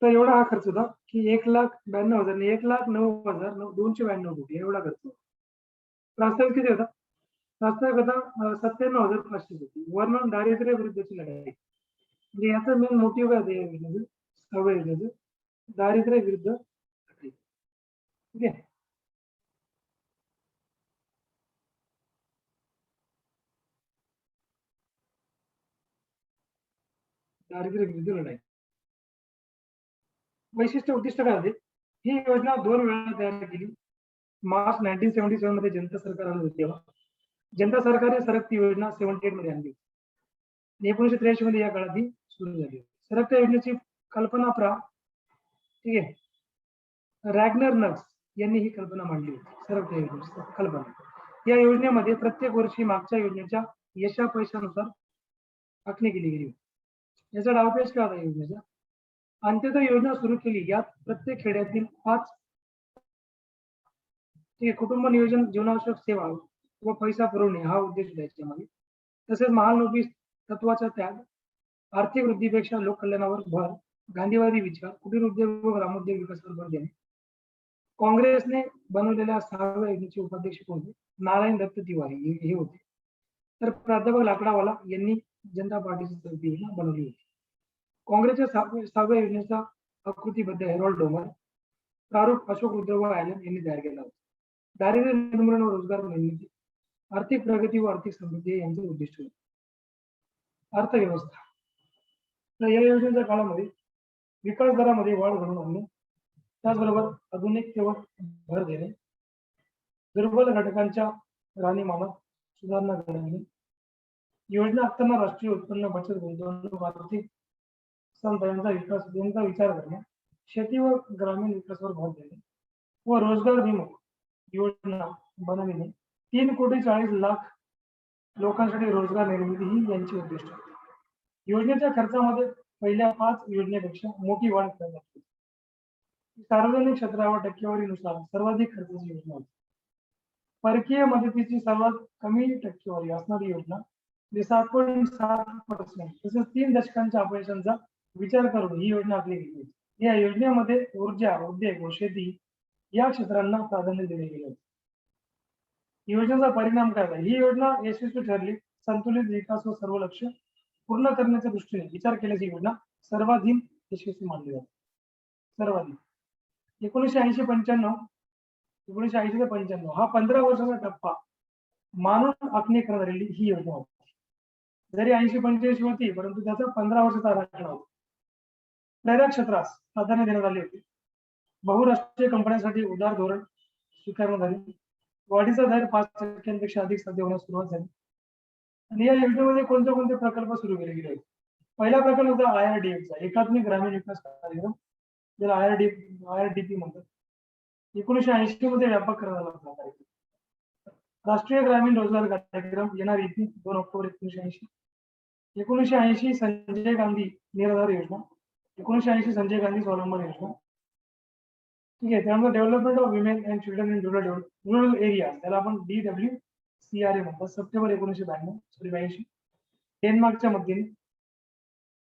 तर एवढा हा खर्च होता की 1,92,000 आणि 1,09,292 कोटी एवढा खर्च होता. प्रास्ताविक किती होता? प्रास्ताविक होता 97,500 कोटी. वर्णन दारिद्र्य विरुद्धची लढाई. म्हणजे याचं मेन मोटिव्ह काय आहे योजनेचं? 6व्या योजनेचं दारिद्र्य विरुद्ध लढाई. ठीक आहे, दारिद्र्य विरुद्ध लढाई. वैशिष्ट्य उद्दिष्ट काय होते? ही योजना 2 वेळा तयार केली. मार्च 1977 मध्ये जनता सरकार आलं होतं तेव्हा. जनता सरकारने सरकती योजना 78 मध्ये आणली. 1983 मध्ये या काळात ही सुरू झाली. सरकत्या योजनेची कल्पना ठीक आहे, रॅग्नर नक्स यांनी ही कल्पना मांडली होती. सरकत्या योजनेची कल्पना. या योजनेमध्ये प्रत्येक वर्षी मागच्या योजनेच्या यशापयशानुसार आखणी केली गेली होती. याचा डावपेच काय होता योजनेचा? अंत्योदय योजना सुरू केली. यात प्रत्येक खेड्यातील 5 कुटुंब नियोजन, जीवनावश्यक सेवा व पैसा पुरवणे हा उद्देश द्यायचा मागे. तसेच महालनोपी तत्वाचा त्याग, आर्थिक वृद्धीपेक्षा लोककल्याणावर भर, गांधीवादी विचार, कुटीर उद्योग व ग्रामोद्योग विकासावर भर देणे. काँग्रेसने बनवलेल्या 6व्या योजनेचे उपाध्यक्ष कोण होते? नारायण दत्त तिवारी हे होते. तर प्राध्यापक लाकडावाला यांनी जनता पार्टीची योजना बनवली होती. काँग्रेसच्या 6व्या योजनेचा आकृतीबद्ध हेरॉल्ड डोमर, प्रारूप अशोक रुद्र व ॲलन यांनी तयार केला होता. दारिद्र्य निर्मूलन व रोजगार निर्मिती, आर्थिक प्रगती व आर्थिक समृद्धी यांचे उद्दिष्ट होते. अर्थव्यवस्था, तर या योजनेच्या काळामध्ये विकास दरामध्ये वाढ घडवून आणणे, त्याचबरोबर आधुनिकतेवर भर देणे, दुर्बल घटकांच्या राहणीमानात सुधारणा करणे, योजना आखताना राष्ट्रीय उत्पन्न, बचत, गुंतवणूक, आर्थिक यांचा विचार करणे, शेती व ग्रामीण विकासावर भर देणे व रोजगारभिमुख योजना बनविणे. 3,40,00,000 लोकांसाठी रोजगार निर्मिती ही यांची उद्दिष्ट होती. योजनेच्या खर्चामध्ये पहिल्या 5 योजनेपेक्षा मोठी वाढ करण्यात आली. सार्वजनिक क्षेत्रावर टक्केवारीनुसार सर्वाधिक खर्चाची योजना होती. परकीय मदतीची सर्वात कमी टक्केवारी असणारी योजना 7.7%. तसेच 3 दशकांच्या अपयशांचा विचार करून ही योजना आखली गेली होती. या योजनेमध्ये ऊर्जा, उद्योग व शेती या क्षेत्रांना प्राधान्य दिले गेले होते. योजनेचा परिणाम काय झाला? ही योजना यशस्वी ठरली. संतुलित विकास व सर्व लक्ष पूर्ण करण्याच्या दृष्टीने विचार केल्याची योजना सर्वाधिक यशस्वी मानली जाते. सर्वाधिक 1980 ते 95 हा 15 वर्षाचा टप्पा मानून आखणी करण्यात आलेली ही योजना होती. जरी 80-85 होती, परंतु त्याचा 15 वर्षाचा आराखडा होता. प्रेरक क्षेत्रास प्राधान्य देण्यात आले होते. बहुराष्ट्रीय कंपन्यांसाठी उदार धोरण स्वीकारण्यात आले. वाढीचा दर 5% अधिक साध्य होण्यास सुरुवात झाली. आणि या योजनेमध्ये कोणते कोणते प्रकल्प सुरू केले गेले होते? पहिला प्रकल्प होता IRDF चा, एकात्मिक ग्रामीण विकास कार्यक्रम, ज्याला IRDP म्हणतात. 1980 मध्ये व्यापक करण्यात आला होता कार्यक्रम. राष्ट्रीय ग्रामीण रोजगार कार्यक्रम NREP 2 ऑक्टोबर 1980. 1980 संजय गांधी निराधार योजना, 1980 संजय गांधी स्वावलंबन योजना. ठीक आहे. त्यानंतर development of women and children in rural area, त्याला आपण DWCRA म्हणतात, सप्टेंबर 1982. डेन्मार्कच्या मध्येने.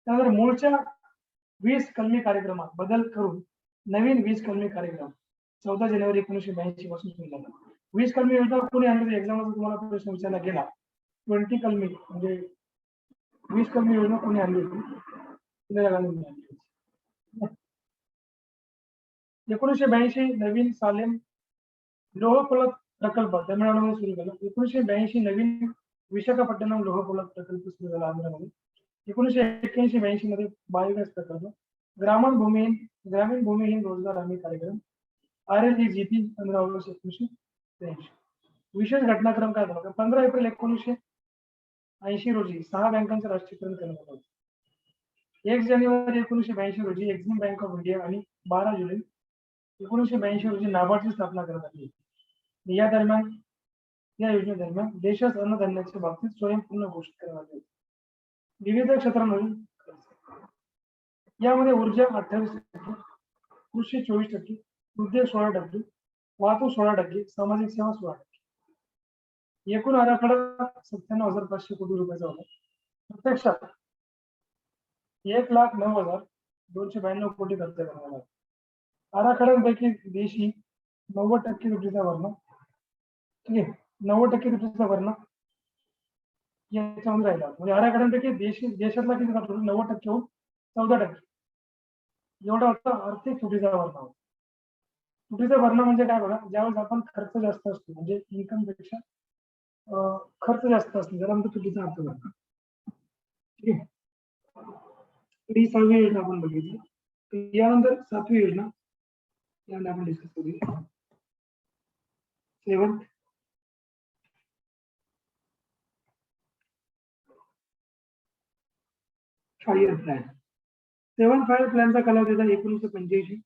त्यानंतर मूळच्या वीज कलमी कार्यक्रमात बदल करून नवीन वीज कलमी कार्यक्रम 14 जानेवारी 1982 पासून सुरू झाला. वीज कलमी योजना कोणी आणली? एक्झाममध्ये तुम्हाला प्रश्न विचारला गेला. 20 कलमी म्हणजे वीज कलमी योजना कोणी आणली होती? इंदिरा गांधींनी आणली होती. 1982 नवीन सालेम लोहपोलाद प्रकल्प तमिळनाडूमध्ये सुरू झाला. 1982 नवीन विशाखापट्टणम लोहपोलाद प्रकल्प सुरू झाला आंध्रमध्ये. 1981-82 मध्ये बायोगॅस प्रकल्प, ग्रामीण भूमिहीन रोजगार हमी कार्यक्रम, RLGP 15 ऑगस्ट 1983. विशेष घटनाक्रम काय झाला? 15 एप्रिल 1980 रोजी 6 बँकांचे राष्ट्रीयकरण करण्यात आलं. 1 जानेवारी 1982 रोजी एक्झिम बँक ऑफ इंडिया आणि 12 जुलै 1982 रोजी नाबार्डची स्थापना करण्यात आली. या योजनेदरम्यान देशास अन्नधान्याच्या बाबतीत स्वयंपूर्ण घोषित करण्यात आले. विविध क्षेत्रांमधील यामध्ये ऊर्जा 28%, कृषी 24%, उद्योग 16%, वाहतूक 16%, सामाजिक सेवा 16%. एकूण आराखडा 97,500 कोटी रुपयाचा होता. प्रत्यक्षात 1,09,292 कोटी खर्च करण्यात आला. आराखड्यांपैकी देशी 90% तुटीचा भरणा, ठीक आहे, 90% तुटीचा भरणा याच्यामध्ये राहिला. म्हणजे आराखड्यांपैकी देशातला किती खर्च? 90% 14% एवढा होता आर्थिक तुटीचा भरणा होता. तुटीचा भरणा म्हणजे काय बघा, ज्यावेळेस आपण खर्च जास्त असतो, म्हणजे इन्कम पेक्षा खर्च जास्त असतो, त्याला म्हणतो तुटीचा अर्थ भरणा. ठीक आहे. ही 6वी योजना आपण बघितली. यानंतर 7वी योजना यानंतर आपण डिस्कस करूया. 7th fire plan. 7th fire प्लॅनचा कालावधी होता 1985,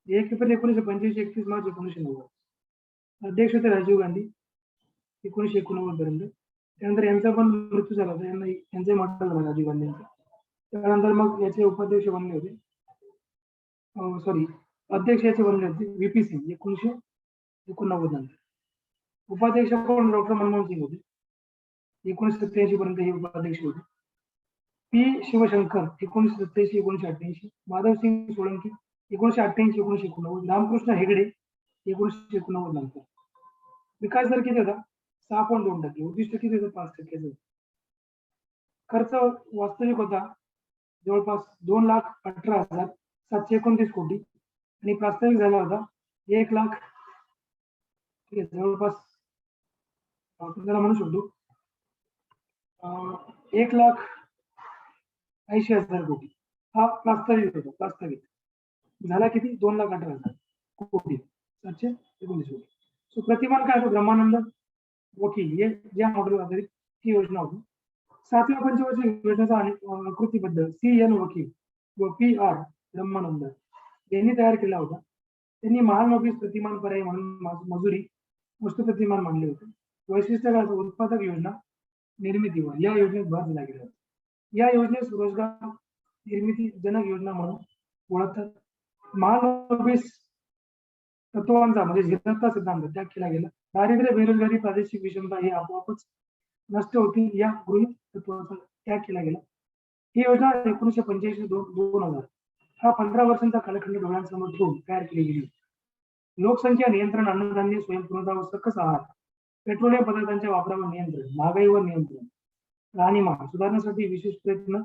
1 एप्रिल 1985, 31 मार्च 1990. अध्यक्ष होते राजीव गांधी 1989 पर्यंत. त्यानंतर यांचा पण मृत्यू झाला होता, यांचा मृत्यू झाला राजीव गांधींचा. त्यानंतर मग याचे उपाध्यक्ष बनले होते, अध्यक्ष याचे बनले होते VP सिंग 1989 नंतर. उपाध्यक्ष कोण? डॉक्टर मनमोहन सिंग होते. 1987 पर्यंत हे उपाध्यक्ष होते. P शिवशंकर 1987-1988, माधवसिंग सोळंकी 1988-1989, रामकृष्ण हेगडे 1989 नंतर. विकास दर किती होता? 6.2%. उद्दिष्ट किती होतं? 5%. खर्च वास्तविक होता जवळपास 2,18,729 कोटी आणि प्रास्ताविक झाला होता 1 लाख, ठीक आहे, जवळपास आपण त्याला म्हणू शकतो 1,80,000 कोटी हा प्रास्ताविक होता. प्रास्ताविक झाला किती? 2,18,000 कोटी 719 कोटी. सो प्रतिमान काय होतं? ब्रह्मानंद वकील हे ज्या मॉडेल आधारित ही योजना होती. 7व्या पंचवार्षिक योजनेचा आकृतीबद्ध CN वकील व PR ब्रह्मानंद यांनी तयार केला होता. त्यांनी महान ऑफिस प्रतिमान पर्याय म्हणून मजुरी वस्तू प्रतिमान मानले होते. वैशिष्ट्य काय? उत्पादक योजना निर्मितीवर या योजनेत भर दिला गेला होता. या योजनेस रोजगार निर्मिती जनक योजना म्हणून ओळखतात. महान ऑफिस तत्वांचा म्हणजे झिरता सिद्धांत त्याग केला गेला. दारिद्र्य, बेरोजगारी, प्रादेशिक विषमता हे आपोआपच नष्ट होतील या गृहीत तत्वाचा त्याग केला गेला. ही योजना 1985-2000 हा 15 वर्षांचा कालखंड डोळ्यांसमोर ठेवून तयार केली गेली. लोकसंख्या नियंत्रण, अन्नधान्य स्वयंपूर्णता व सकस आहार, पेट्रोलियम पदार्थांच्या वापरावर नियंत्रण, महागाईवर नियंत्रण, राहणीमान सुधारण्यासाठी विशेष प्रयत्न,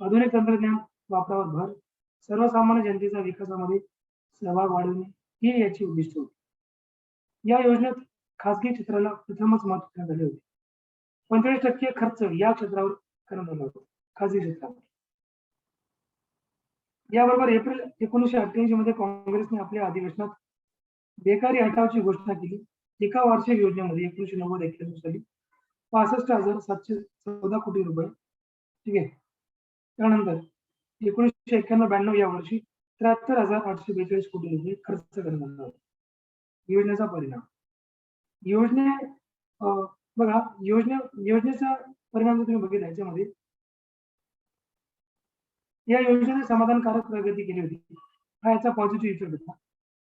आधुनिक तंत्रज्ञान वापरावर भर, सर्वसामान्य जनतेचा विकासामध्ये सहभाग वाढवणे ही याची उद्दिष्ट होती. या योजनेत खासगी क्षेत्राला प्रथमच महत्व देण्यात आले होते. 45% खर्च या क्षेत्रावर करण्यात आला होता, खासगी क्षेत्रावर. याबरोबर एप्रिल 1988 मध्ये काँग्रेसने आपल्या अधिवेशनात बेकारी हटावची घोषणा केली. एका वार्षिक योजनेमध्ये 1990-91 साली 65,714 कोटी रुपये, ठीक आहे. त्यानंतर 1991-92 या वर्षी 73,842 कोटी रुपये खर्च करण्यात आला होता. योजनेचा परिणाम, बघा योजनेचा परिणाम जर तुम्ही बघितला याच्यामध्ये, या योजनेने समाधानकारक प्रगती केली होती, हा याचा पॉझिटिव्ह इफेक्ट होता.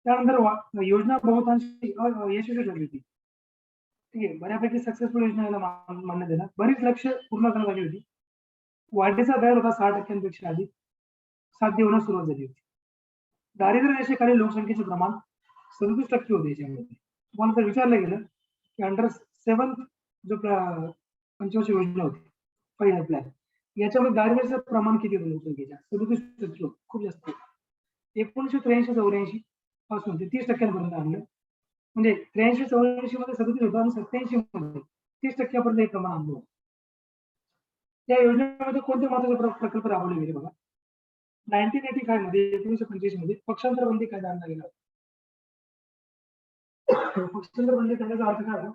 त्यानंतर योजना बहुतांशी यशस्वी ठरली होती, ठीक आहे. बऱ्यापैकी सक्सेसफुल योजना याला मान्य देणार. बरीच लक्ष पूर्ण करण्यात आली होती. वाढीचा दर होता 6% अधिक साध्य होण्यास सुरुवात झाली होती. दारिद्र्य रेषेखालील लोकसंख्येचे प्रमाण 37% होते. याच्यामध्ये तुम्हाला जर विचारलं गेलं की अंडर 7 जो पंचवर्षीय योजना होती, पहिला प्लॅन, याच्यामध्ये दारिद्र्याचं प्रमाण किती होतं लोकसंख्येच्या? 37%, खूप जास्त. 1983-84 पासून ते 30% आणलं. म्हणजे 83-84 मध्ये 37 होतं आणि 87 मध्ये 30% हे प्रमाण आणलं होतं. या योजनेमध्ये कोणते महत्वाचे प्रकल्प राबवले गेले बघा. 1985 मध्ये 1985 मध्ये पक्षांतर बंदी कायदा आणला गेला. पक्षांतर बंदी कायद्याचा अर्थ काय होता?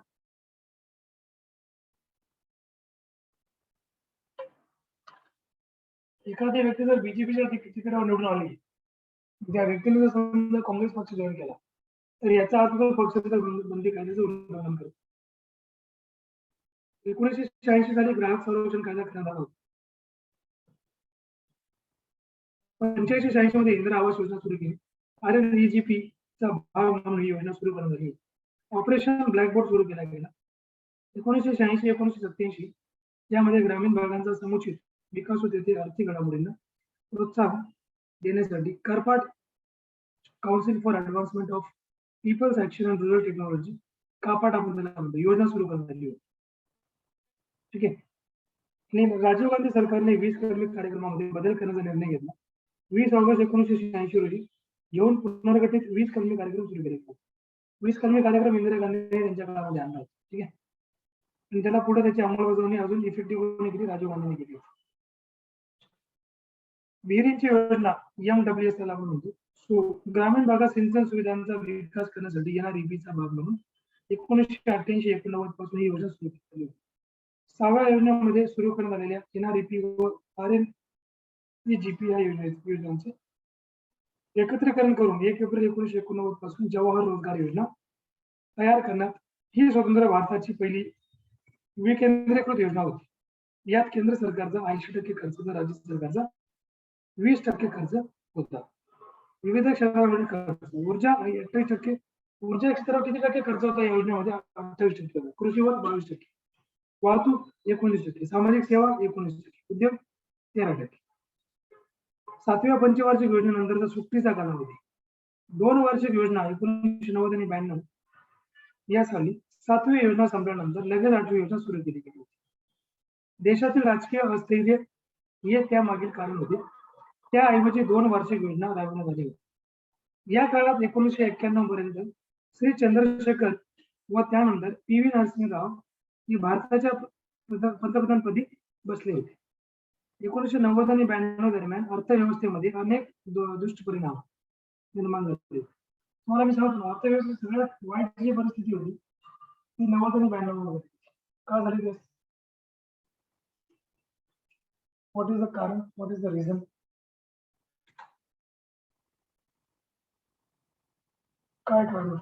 एखादी व्यक्ती जर बीजेपीच्या तिकिटावर निवडून आली, त्या व्यक्तीने जर समजा काँग्रेस पक्ष जॉईन केला, तर याचा अर्थ पक्षांतर बंदी कायद्याचं उल्लंघन करतो. 1986 साली ग्राहक संरक्षण कायदा करण्यात आला होता. 85-86 मध्ये इंदिरा आवास योजना सुरू केली. RNEGP चा भाग म्हणून ही योजना सुरू करण्यात आली. ऑपरेशन ब्लॅकबोर्ड सुरू केला गेला. 1986-1987 यामध्ये ग्रामीण भागांचा समुचित विकास होते, ते आर्थिक घडामोडींना प्रोत्साहन देण्यासाठी कारपाट council for advancement of people's action and rural technology, CAPART आपण त्याला म्हणतो, योजना सुरू करण्यात आली होती, ठीक आहे. आणि राजीव गांधी सरकारने 20 कर्मिक कार्यक्रमामध्ये बदल करण्याचा निर्णय घेतला. 20 ऑगस्ट 1986 रोजी येऊन पुनर्गठित 20 कर्मिक कार्यक्रम सुरू केले. 20 कर्मिक कार्यक्रम इंदिरा गांधीने त्यांच्या काळामध्ये आणला, ठीक आहे. आणि त्याला पुढे त्याची अंमलबजावणी अजून इफेक्टिव्ह केली, राजीव गांधीने केली. विहिरींची योजना MWS ला आपण म्हणतो. ग्रामीण भागात सिंचन सुविधांचा विकास करण्यासाठी NREP चा भाग म्हणून 1988-89 पासून ही योजना सुरू केली. 6व्या योजनेमध्ये सुरू करण्यात आलेल्या NREP व RNEGP या योजनांचे एकत्रीकरण करून 1 एप्रिल 1989 पासून जवाहर रोजगार योजना तयार करण्यात, ही स्वतंत्र भारताची पहिली विकेंद्रीकृत योजना होती. यात केंद्र सरकारचा 80% खर्च तर राज्य सरकारचा 20% खर्च होता. विविध क्षेत्रामध्ये खर्च, ऊर्जा 28%, ऊर्जा क्षेत्रावर किती टक्के खर्च होता या योजनेमध्ये? 28%, कृषीवर 22%, वाहतूक 19%, सामाजिक सेवा 19%, उद्योग 13%. 7व्या पंचवार्षिक योजनेनंतरचा सुट्टीचा कालावधी 2 वार्षिक योजना 1990 आणि 92 या साली 7वी योजना संपल्यानंतर लगेच 8वी योजना सुरू केली गेली होती. देशातील राजकीय अस्थिर्य हे त्यामागील कारण होते. त्याऐवजी 2 वार्षिक योजना राबवण्यात आली होती. या काळात 1991 पर्यंत श्री चंद्रशेखर व त्यानंतर PV नरसिंहराव हे भारताच्या पंतप्रधानपदी बसले होते. 1990 आणि 92 दरम्यान अर्थव्यवस्थेमध्ये अनेक दुष्परिणाम निर्माण झाले. तुम्हाला मी सांगतो, अर्थव्यवस्थेत सगळ्यात वाईट जी परिस्थिती होती ती 90 आणि 92 मध्ये. का झाली? व्हॉट इज द कारण? What is the reason? काय ठरवलं?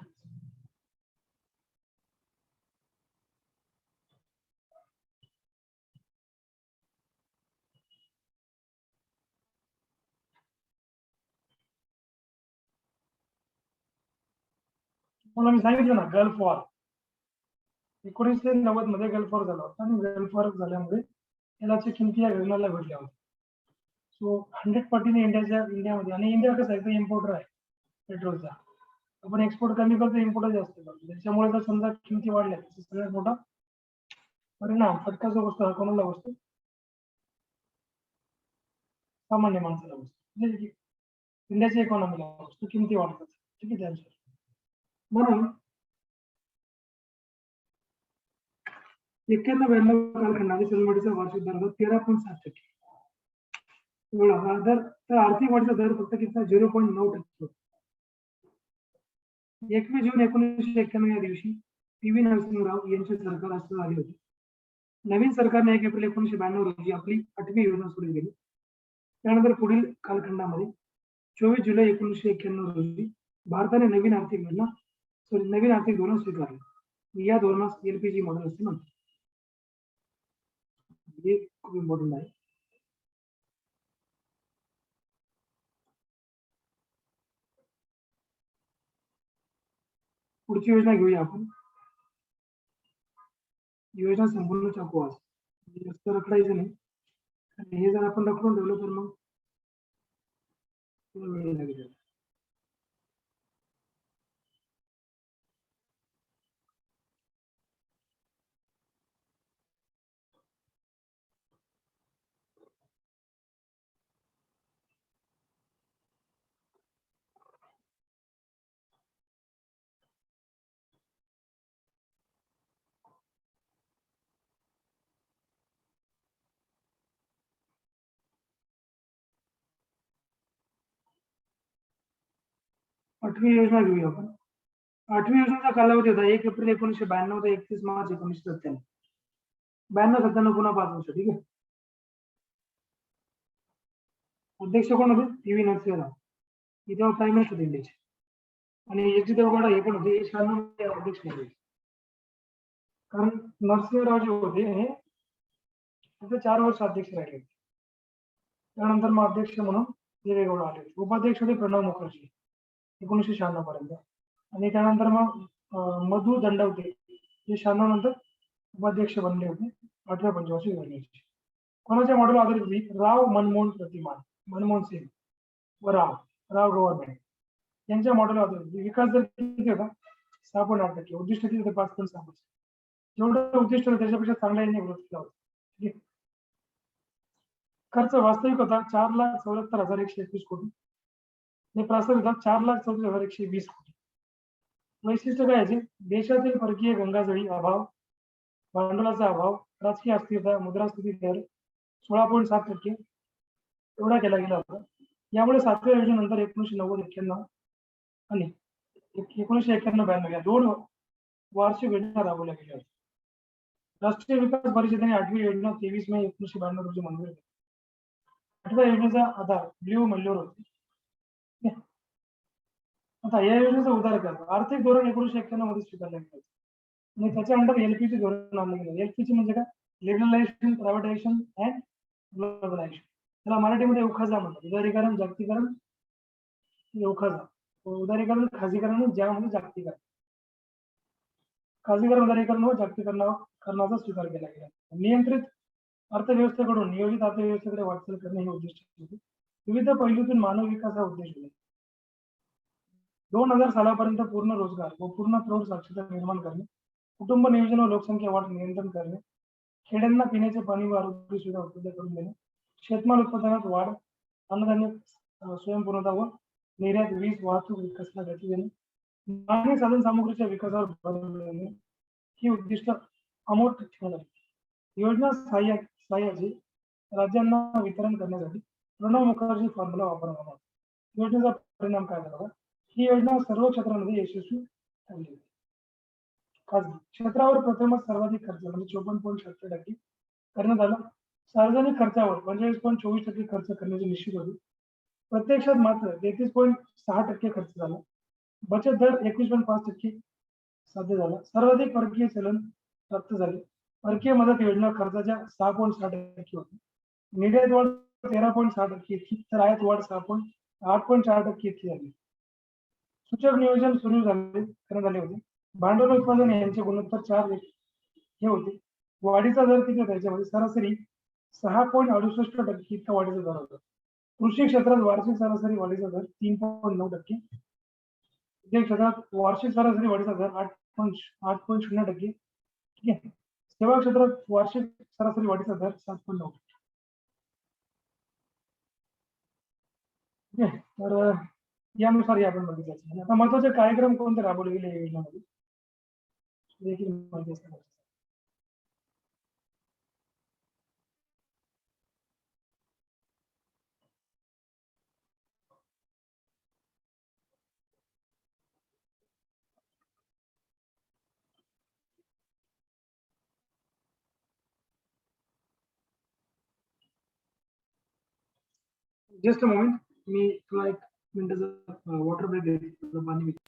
मला मी सांगितलं ना, गल्फ वॉर 1990 मध्ये गल्फ वॉर झाला होता आणि गल्फ वॉर झाल्यामुळे तेलाच्या किमती या गगनाला भिडल्या होत्या. सो 100% इंडियामध्ये, आणि इंडिया कसं आहे, इम्पोर्टर आहे पेट्रोलचा. आपण एक्सपोर्ट कमी करतो, इम्पोर्ट जास्त करतो. त्याच्यामुळे जर समजा किमती वाढल्या, सगळ्यात मोठा परिणाम फटका जो बसतो हा कोणाला बसतो? सामान्य माणसाला बसतो. म्हणजे की इंडियाच्या इकॉनॉमीला बसतो, किमती वाढतात. ठीक आहे त्यानुसार. म्हणून 91-92 कालखंडामध्ये चलनवाढीचा वार्षिक दर होता 13.7%. एवढा हा दर, तर आर्थिक वाढीचा दर फक्त किती 0.9% होता. 21 जून 1991 या दिवशी पी.व्ही. नरसिंहराव यांचे सरकार अस्तित्वात आले होते. नवीन सरकारने 1 एप्रिल 1992 रोजी आपली 8वी योजना सुरू केली. त्यानंतर पुढील कालखंडामध्ये 24 जुलै 1991 रोजी भारताने नवीन आर्थिक धोरण स्वीकारले. या धोरणास एलपीजी मॉडेल असे म्हणतात. हे खूप इम्पॉर्टंट आहे. पुढची योजना घेऊया आपण. योजना संपूर्ण टाकू आज, जास्त रखडायचं नाही. आणि हे जर आपण रखडून ठेवलं तर मग वेळ लागेल. आठवी योजना घेऊया आपण. आठवी योजनेचा कालावधी होता 1 एप्रिल 1992 ते 31 मार्च 1997. 92-97 पुन्हा 5 वर्ष. ठीक आहे. अध्यक्ष कोण होते? पी.व्ही. नरसिंहराव. हे तेव्हा प्राईम मिनिस्टर होते इंडियाचे. आणि एच डी देवेगौडा हे पण होते. हे 96 मध्ये अध्यक्ष झाले. कारण नरसिंहराव जे होते हे फक्त 4 वर्ष अध्यक्ष राहिले. त्यानंतर मग अध्यक्ष म्हणून देवेगौडा आले. उपाध्यक्ष होते प्रणव मुखर्जी 1996 पर्यंत. आणि त्यानंतर मग मधु दंडवते हे 96 नंतर उपाध्यक्ष बनले होते 8व्या पंचवार्षिक योजनेचे. कोणाच्या मॉडेल आधारित होती? राव मनमोहन प्रतिमान, मनमोहन सिंग व राव गव्हर्नमेंट यांच्या मॉडेल आधारित. विकास दर किती होता? 6.8%. उद्दिष्ट किती होते? 5.6%. जेवढं उद्दिष्ट होतं त्याच्यापेक्षा चांगला यांनी ग्रोथ केला होता. ठीक आहे. खर्च वास्तविक होता 4,74,121 कोटी. हे प्रास्ताविक होता 4,34,120 कोटी. वैशिष्ट्य काय याचे? देशातील परकीय गंगाजळी अभाव, भांडवलाचा अभाव, राजकीय अस्थिरता, मुद्रास्फीती दर 16.7% एवढा केला गेला होता. यामुळे 7व्या योजनेनंतर 1990-91 आणि 1991-92 या 2 वार्षिक योजना राबवल्या गेल्या होत्या. राष्ट्रीय विकास परिषदेने 8वी योजना 23 मे 1992 रोजी मंजूर केली. 8व्या योजनेचा आधार ब्ल्यू मल्लोर होते. आता या योजनेचा उदार कर आर्थिक धोरण 1991 मध्ये स्वीकारलं गेलं आणि त्याच्या अंडर एलपीजी धोरण आणलं गेलं. एलपीजी म्हणजे काय? Liberalisation, privatisation and globalisation. त्याला मराठीमध्ये उखाजा म्हणतात. उदारीकरण, जागतिकीकरण, उखाजा. उदारीकरण, खाजगीकरण, ज्या म्हणजे जागतिकीकरण. खाजगीकरण, उदारीकरण व जागतिकीकरणाचा स्वीकार केला गेला. नियंत्रित अर्थव्यवस्थेकडून नियोजित अर्थव्यवस्थेकडे वाटचाल करणे हे उद्दिष्ट होते. विविध पैलूतून मानव विकास हा उद्देश होता. 2000 सालापर्यंत पूर्ण रोजगार व पूर्ण प्रौढ साक्षरता निर्माण करणे, कुटुंब नियोजन व लोकसंख्या वाढ नियंत्रण करणे, खेड्यांना पिण्याचे पाणी व आरोग्य सुविधा उपलब्ध करून देणे, शेतमाल उत्पादनात वाढ, अन्नधान्य स्वयंपूर्णता व निर्यात, वीज वाहतूक विकासाला गती देणे, मानवी साधन सामुग्रीच्या विकासावर भर देणे ही उद्दिष्ट अमोल ठेवण्यात आली. योजना सहाय्याचे राज्यांना वितरण करण्यासाठी प्रणव मुखर्जी फॉर्म्युला वापरला. योजनेचा परिणाम काय झाला? ही योजना सर्व क्षेत्रांमध्ये यशस्वी ठरली. खाजगी क्षेत्रावर प्रथमच सर्वाधिक खर्च म्हणजे 54.76% करण्यात आला. सार्वजनिक खर्चावर 45.24% खर्च करण्याचे निश्चित होते. प्रत्यक्षात मात्र 33.6% खर्च झाला. बचत दर 21.5% साध्य झाला. सर्वाधिक परकीय चलन प्राप्त झाले. परकीय मदत योजना खर्चाच्या 6.6% होती. निर्यात वाढ 13.6% इतकी, तर आयात वाढ 8.4% इतकी झाली. सूचक नियोजन सुरू करण्यात आले होते. भांडवल उत्पादन यांचे गुणोत्तर 4 हे होते. वाढीचा दर किती होता? याच्यामध्ये सरासरी 6.68% इतका वाढीचा दर होता. कृषी क्षेत्रात वार्षिक सरासरी वाढीचा दर 3.9%. उद्योग क्षेत्रात वार्षिक सरासरी वाढीचा दर 8.0%. ठीक आहे. सेवा क्षेत्रात वार्षिक सरासरी वाढीचा दर 7.9. ठीक आहे. तर यानुसार आपण बघितलं. आता महत्वाचे कार्यक्रम कोणते राबवले गेले या योजनेमध्ये देखील माहिती असते. जस्ट अ मोमेंट, मी तुला एक मिनिटाचा वॉटर ब्रेक देतो, पाणी पितो.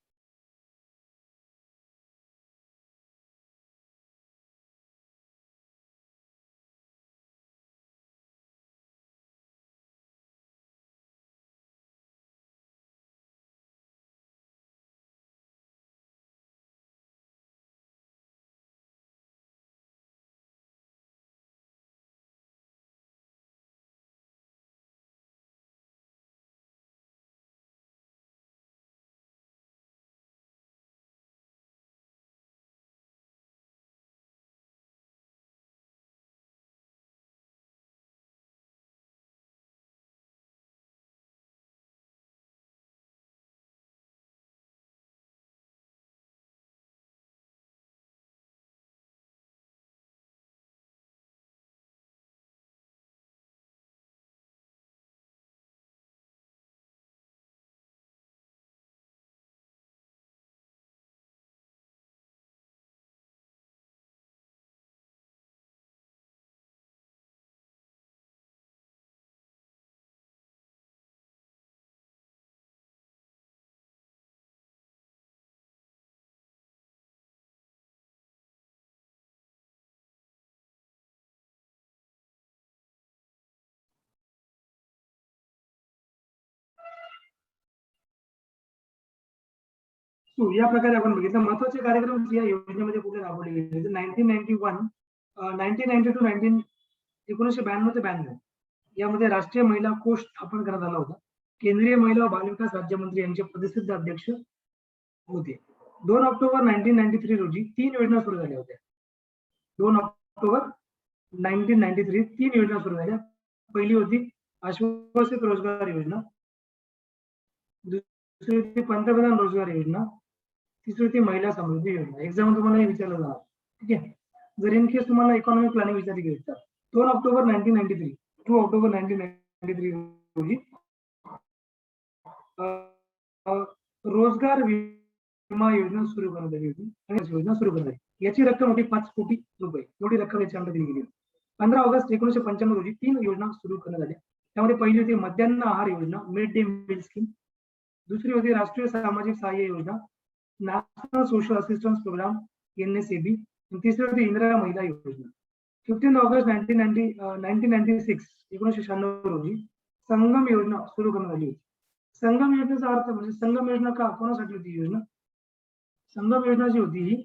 या प्रकारे आपण बघितलं महत्वाचे कार्यक्रम या योजनेमध्ये कुठे राबवले गेले. 1992 ते 92 यामध्ये राष्ट्रीय महिला कोष स्थापन करण्यात आला होता. केंद्रीय महिला व बालविकास राज्यमंत्री यांचे पदसिद्ध अध्यक्ष होते. 2 ऑक्टोबर 1993 रोजी 3 योजना सुरू झाल्या होत्या. 2 ऑक्टोबर 1993 3 योजना सुरू झाल्या. पहिली होती आश्वासित रोजगार योजना, दुसरी होती पंतप्रधान रोजगार योजना, तिसरी होती महिला समृद्धी योजना. एक्झाम तुम्हाला हे विचारलं जाणार. ठीक आहे. जर इन केस तुम्हाला इकॉनॉमिक प्लॅनिंग विचारली गेली तर 2 ऑक्टोबर 1993 रोजी रोजगार विमा योजना सुरू करण्यात आली होती. योजना सुरू करण्यात आली. याची रक्कम होती 5 कोटी रुपये. एवढी रक्कम याच्यामध्ये दिली गेली. 15 ऑगस्ट 1995 रोजी 3 योजना सुरू करण्यात आल्या. त्यामध्ये पहिली होती मध्यान्ह आहार योजना, मिड डे मील स्कीम. दुसरी होती राष्ट्रीय सामाजिक सहाय्य योजना, national social assistance programme NSAB. तिसरी होती इंदिरा महिला योजना. 15 ऑगस्ट 1996 रोजी संगम योजना सुरू करण्यात आली होती. संगम योजनेचा अर्थ म्हणजे संगम योजना का कोणासाठी होती योजना? संगम योजना जी होती ही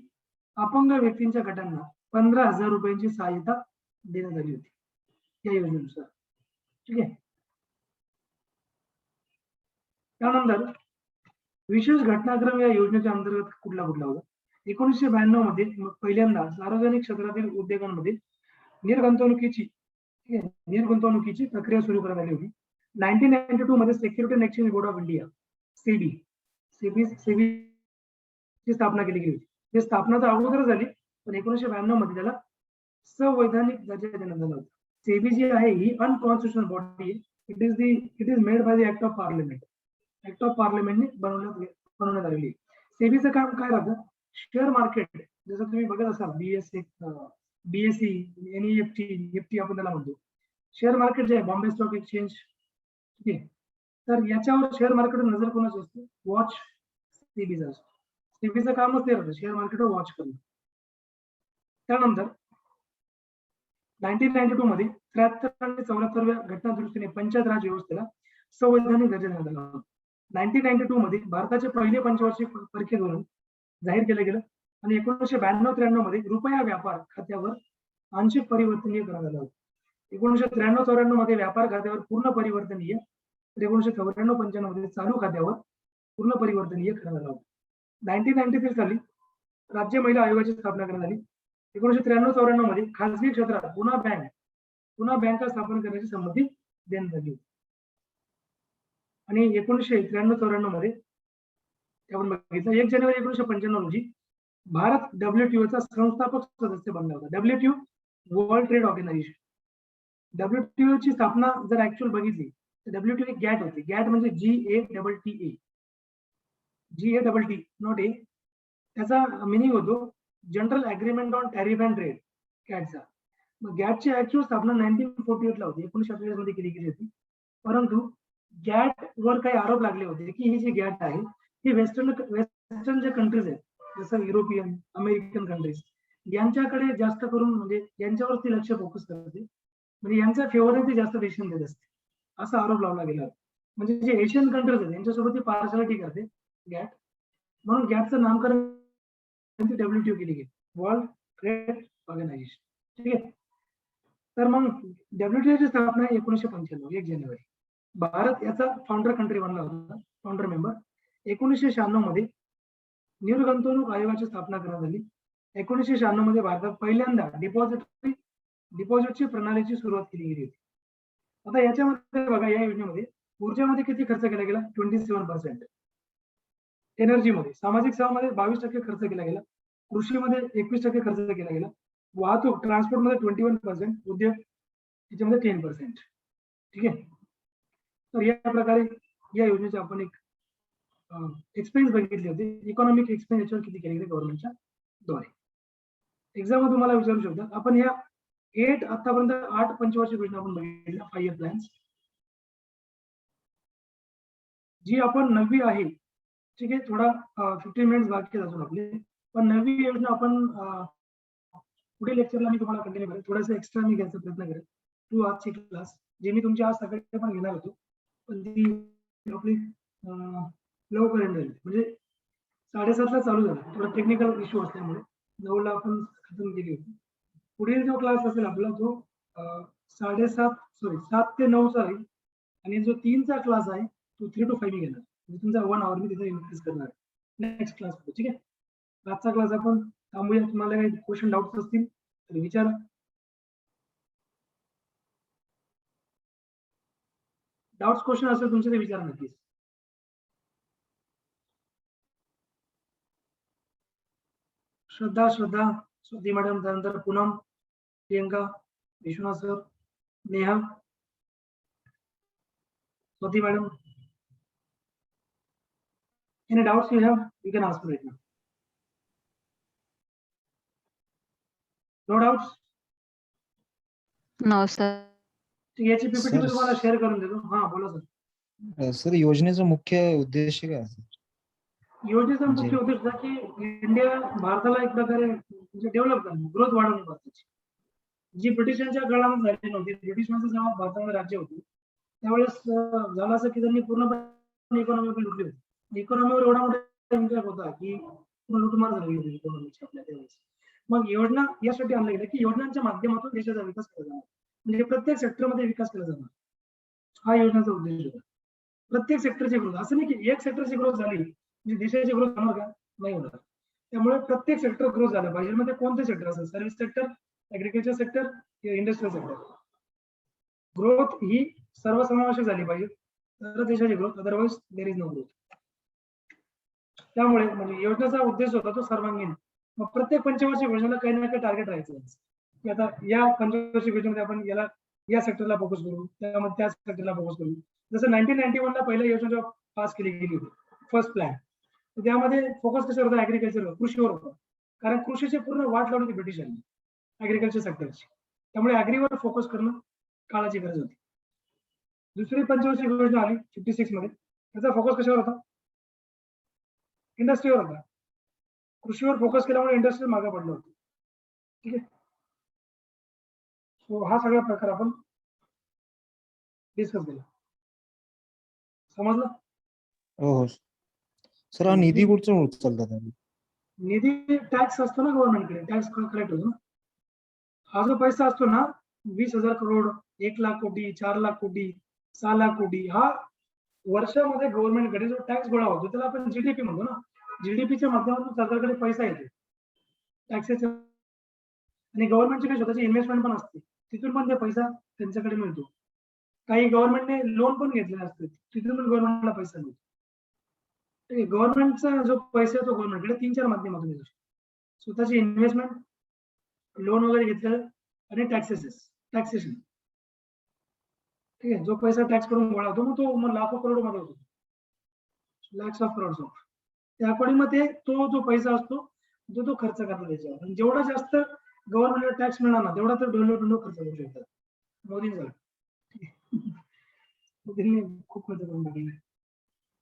अपंग व्यक्तींच्या गटांना 15,000 रुपयांची सहायता देण्यात आली होती या योजनेनुसार. ठीक आहे. त्यानंतर विशेष घटनाक्रम या योजनेच्या अंतर्गत कुठला होता? 1992 मध्ये पहिल्यांदा सार्वजनिक क्षेत्रातील उद्योगांमध्ये निर्गुंतवणुकीची प्रक्रिया सुरू करण्यात आली होती. 1992 मध्ये security and exchange board of India SEBI ची स्थापना केली गेली होती. ही स्थापना तर अगोदर झाली पण 1992 मध्ये त्याला संवैधानिक दर्जा देण्यात आला होता. सेबी जी आहे ही अनकॉन्स्टिट्युशनल बॉडी आहे. It is made by the act of पार्लमेंटने बनवण्यात आलेली. सेबीचं काम काय राहतं? शेअर मार्केट, जसं तुम्ही बघत असाल BSE, NEFT आपण त्याला म्हणतो. शेअर मार्केट जे आहे बॉम्बे स्टॉक एक्सचेंज, ठीक आहे, तर याच्यावर शेअर मार्केटवर नजर कोणाची असते? वॉच सेबीचा असतो. सेबीचं कामच ते राहतं शेअर मार्केटवर वॉच करणं. त्यानंतर 1992 मध्ये 73 आणि 74व्या घटना दुरुस्तीने पंचायत राज व्यवस्थेला संवैधानिक दर्जा देण्यात आला होता. 1992 मध्ये भारताचे पहिले पंचवार्षिक परकीय धोरण जाहीर केलं गेलं आणि 1992-93 मध्ये रुपया व्यापार खात्यावर आंशिक परिवर्तनीय करण्यात आलं होतं. 1993-94 मध्ये व्यापार खात्यावर पूर्ण परिवर्तनीय, 1994-95 मध्ये चालू खात्यावर पूर्ण परिवर्तनीय करण्यात आलं होतं. 1993 साली राज्य महिला आयोगाची स्थापना करण्यात आली. 1993-94 मध्ये खासगी क्षेत्रात पुन्हा बँका स्थापन करण्याची संमती देण्यात आली होती. आणि 1993-94 मध्ये आपण बघितलं 1 जानेवारी 1995 रोजी भारत WTO चा संस्थापक सदस्य बनला होता. WTO world trade organisation. WTO ची स्थापना जर ऍक्च्युअल बघितली तर WTO एक गॅट होती. गॅट म्हणजे GATT नॉट ए. त्याचा मिनिंग होतो general agreement on tariff and trade, गॅटचा. मग गॅटची ऍक्च्युअल स्थापना 1948 ला होती, 1948 मध्ये केली होती. परंतु गॅट वर काही आरोप लागले होते की ही जी गॅट आहे ही वेस्टर्न जे कंट्रीज आहेत जसं युरोपियन, अमेरिकन कंट्रीज यांच्याकडे जास्त करून म्हणजे यांच्यावरती लक्ष फोकस करते, म्हणजे यांच्या फेवरमध्ये जास्त डिसिजन देत असते, असा आरोप लावला गेला. म्हणजे जे एशियन कंट्रीज आहेत यांच्यासोबत ती पार्शालिटी करते गॅट. म्हणून गॅटचं नामकरण WTO केली गेली, वर्ल्ड ट्रेड ऑर्गनायझेशन. ठीक आहे. तर मग WTO ची स्थापना 1995 1 जानेवारी. भारत याचा फाउंडर कंट्री बनला होता, फाउंडर मेंबर. 1996 मध्ये निर्गुंतवणूक आयोगाची स्थापना करण्यात आली. 1996 मध्ये भारतात पहिल्यांदा डिपॉझिटची प्रणालीची सुरुवात केली गेली होती. आता याच्यामध्ये बघा, या योजनेमध्ये ऊर्जेमध्ये किती खर्च केला गेला? 27%. एनर्जीमध्ये, सामाजिक सेवामध्ये 22% खर्च केला गेला, कृषीमध्ये 21% खर्च केला गेला, वाहतूक ट्रान्सपोर्टमध्ये 21%, उद्योग याच्यामध्ये 10%. ठीक आहे. तर या प्रकारे या योजनेचे आपण एक एक्सपेन्स बघितले होते. इकॉनॉमिक एक्सपेन्स याच्यावर किती केले गेले गव्हर्नमेंटच्या द्वारे. एक्झाम तुम्हाला विचारू शकतात. आपण या आतापर्यंत 8 पंचवार्षिक योजना आपण बघितल्या, 5 इयर प्लॅन्स. जी आपण 9वी आहे, ठीक आहे, थोडा 15 मिनिट्स बाकी अजून आपले, पण 9वी योजना आपण पुढील लेक्चरला मी तुम्हाला कंटिन्यू करेल. थोडंसं एक्स्ट्रा मी घ्यायचा प्रयत्न करेल टू आजची क्लास, जे मी तुमच्या आज सकाळी पण घेणार होतो, पण ती आपली लवकर एंड झाली, म्हणजे 7:30 ला चालू झाला. थोडा टेक्निकल इश्यू असल्यामुळे 9 ला आपण खतम केली होती. पुढील जो क्लास असेल आपला तो 7 ते 9 चा आहे, आणि जो 3 चा क्लास आहे तो 3 to 5 मी घेणार, म्हणजे तुमचा 1 hour मी तिथे इन्क्रीज करणार नेक्स्ट क्लास. ठीक आहे. आजचा क्लास आपण थांबूया. तुम्हाला काही क्वेश्चन डाऊट्स असतील तर विचारा. डाऊट्स क्वेश्चन असेल तुमचे ते विचारा नक्कीच. श्रद्धा, स्वाती मॅडम, त्यानंतर Poonam, Priyanka, Vishwanath sir, Neha, Swati madam. Any doubts you have, you can ask right now. No doubts? No, sir. याची पीपीटी Sir, तुम्हाला शेअर करून देतो. हा बोला सर. सर योजनेचा मुख्य उद्देश काय आहे? योजनेचा मुख्य उद्देश होता की भारताला एक प्रकारे म्हणजे डेव्हलप करणं, ग्रोथ वाढवणे भारताची. जी ब्रिटिशांच्या काळामध्ये झाली नव्हती. ब्रिटिशांचं जेव्हा भारतामध्ये राज्य होतं त्यावेळेस झालं असं की त्यांनी पूर्णपणे इकॉनॉमी लुटली होती. इकॉनॉमीवर एवढा मोठा इम्पॅक्ट होता की लुटमार झाली होती इकॉनॉमीची आपल्या त्यावेळेस. मग योजना यासाठी आणल्या गेल्या की योजनांच्या माध्यमातून देशाचा विकास केला जाणार, म्हणजे प्रत्येक सेक्टरमध्ये विकास केला जाणार, हा योजनेचा उद्देश होता. प्रत्येक सेक्टरची ग्रोथ, असं नाही की एक सेक्टरची ग्रोथ झाली म्हणजे देशाची ग्रोथ होणार का? नाही होणार. त्यामुळे प्रत्येक सेक्टर ग्रोथ झालं पाहिजे. मध्ये कोणते सेक्टर असेल, सर्व्हिस सेक्टर, ऍग्रिकल्चर सेक्टर किंवा इंडस्ट्रियल सेक्टर, ग्रोथ ही सर्वसमावेशक झाली पाहिजे तर देशाची growth, otherwise there is no growth. त्यामुळे म्हणजे योजनेचा उद्देश होता तो सर्वांगीण. मग प्रत्येक पंचवार्षिक योजनेला काही ना काही टार्गेट राहायचं की आता या पंचवार्षिक योजनेमध्ये आपण याला या सेक्टरला फोकस करू, त्यामध्ये त्या सेक्टरला फोकस करू. जसं 1991 ला पहिल्या योजना जेव्हा पास केली गेली होती, फर्स्ट प्लॅन, तर त्यामध्ये फोकस कशावर होता? ऍग्रिकल्चरवर, कृषीवर होता. कारण कृषीची पूर्ण वाट लावली होती ब्रिटिशांनी ऍग्रिकल्चर सेक्टरची, त्यामुळे ऍग्रीवर फोकस करणं काळाची गरज होती. दुसरी पंचवार्षिक योजना आली 56 मध्ये, त्याचा फोकस कशावर होता? इंडस्ट्रीवर होता. कृषीवर फोकस केल्यामुळे इंडस्ट्री मागे पडलं होतं. ठीक आहे. सो हा सगळा प्रकार आपण डिस्कस केला. समजलं? हो सर. हा निधी कुठचा उचलतात? निधी टॅक्स असतो ना गव्हर्नमेंटकडे, टॅक्स कलेक्ट होतो ना. हा जो पैसा असतो ना 20,000 करोड, 1 लाख कोटी, 4 लाख कोटी, 6 लाख कोटी, हा वर्षामध्ये गव्हर्नमेंटकडे जो टॅक्स गोळा होतो त्याला आपण जीडीपी म्हणतो ना. जीडीपीच्या माध्यमातून सरकारकडे पैसा येतो टॅक्सेच्या आणि गव्हर्नमेंटची काही स्वतःची इन्व्हेस्टमेंट पण असते, तिथून पण ते पैसा त्यांच्याकडे मिळतो. काही गव्हर्नमेंटने लोन पण घेतलेले असते, तिथून पण गव्हर्नमेंटला पैसा मिळतो. ठीक आहे, गव्हर्नमेंटचा जो पैसा आहे तो गव्हर्नमेंटकडे 3-4 माध्यमातून येतो. स्वतःची इन्व्हेस्टमेंट, लोन वगैरे घेतलं आणि टॅक्सेशन. ठीक आहे, जो पैसा टॅक्स करून गोळा होतो मग तो लाखो करोड मध्ये होतो, लॅक्स ऑफ करोड्स ऑफ. त्या अकॉर्डिंग मग ते तो जो पैसा असतो तो खर्च करतात त्याच्यावर. आणि जेवढा जास्त गव्हर्नमेंटला टॅक्स मिळणार ना तेवढा तर डेव्हलपमेंट खर्च करू शकतात. मोदींचा मोदींनी खूप खर्च करून टाकलेला आहे.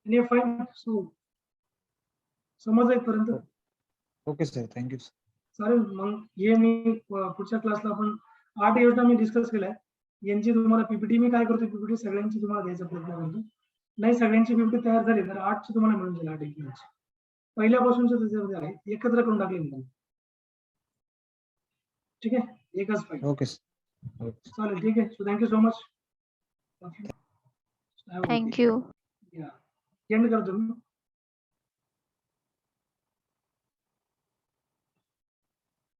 आणि फाईन समज पर्यंत ओके सर, थँक्यू. चालेल. मग हे मी पुढच्या क्लासला आपण 8 योजना मी डिस्कस केल्या. यांची तुम्हाला पीपीटी मी काय करतो, पीपीटी सगळ्यांची तुम्हाला द्यायचा प्रयत्न करतो. नाही सगळ्यांची पीपीटी तयार झाली तर 8ची तुम्हाला मिळून जाईल. 8 योजनांची पहिल्यापासूनच्या त्याच्यामध्ये आहे, एकत्र करून टाकले मी. ठीक आहे, एकच फाईल. Okay sir. चालेल, ठीक आहे. So thank you so much. Thank you. End करतो मी.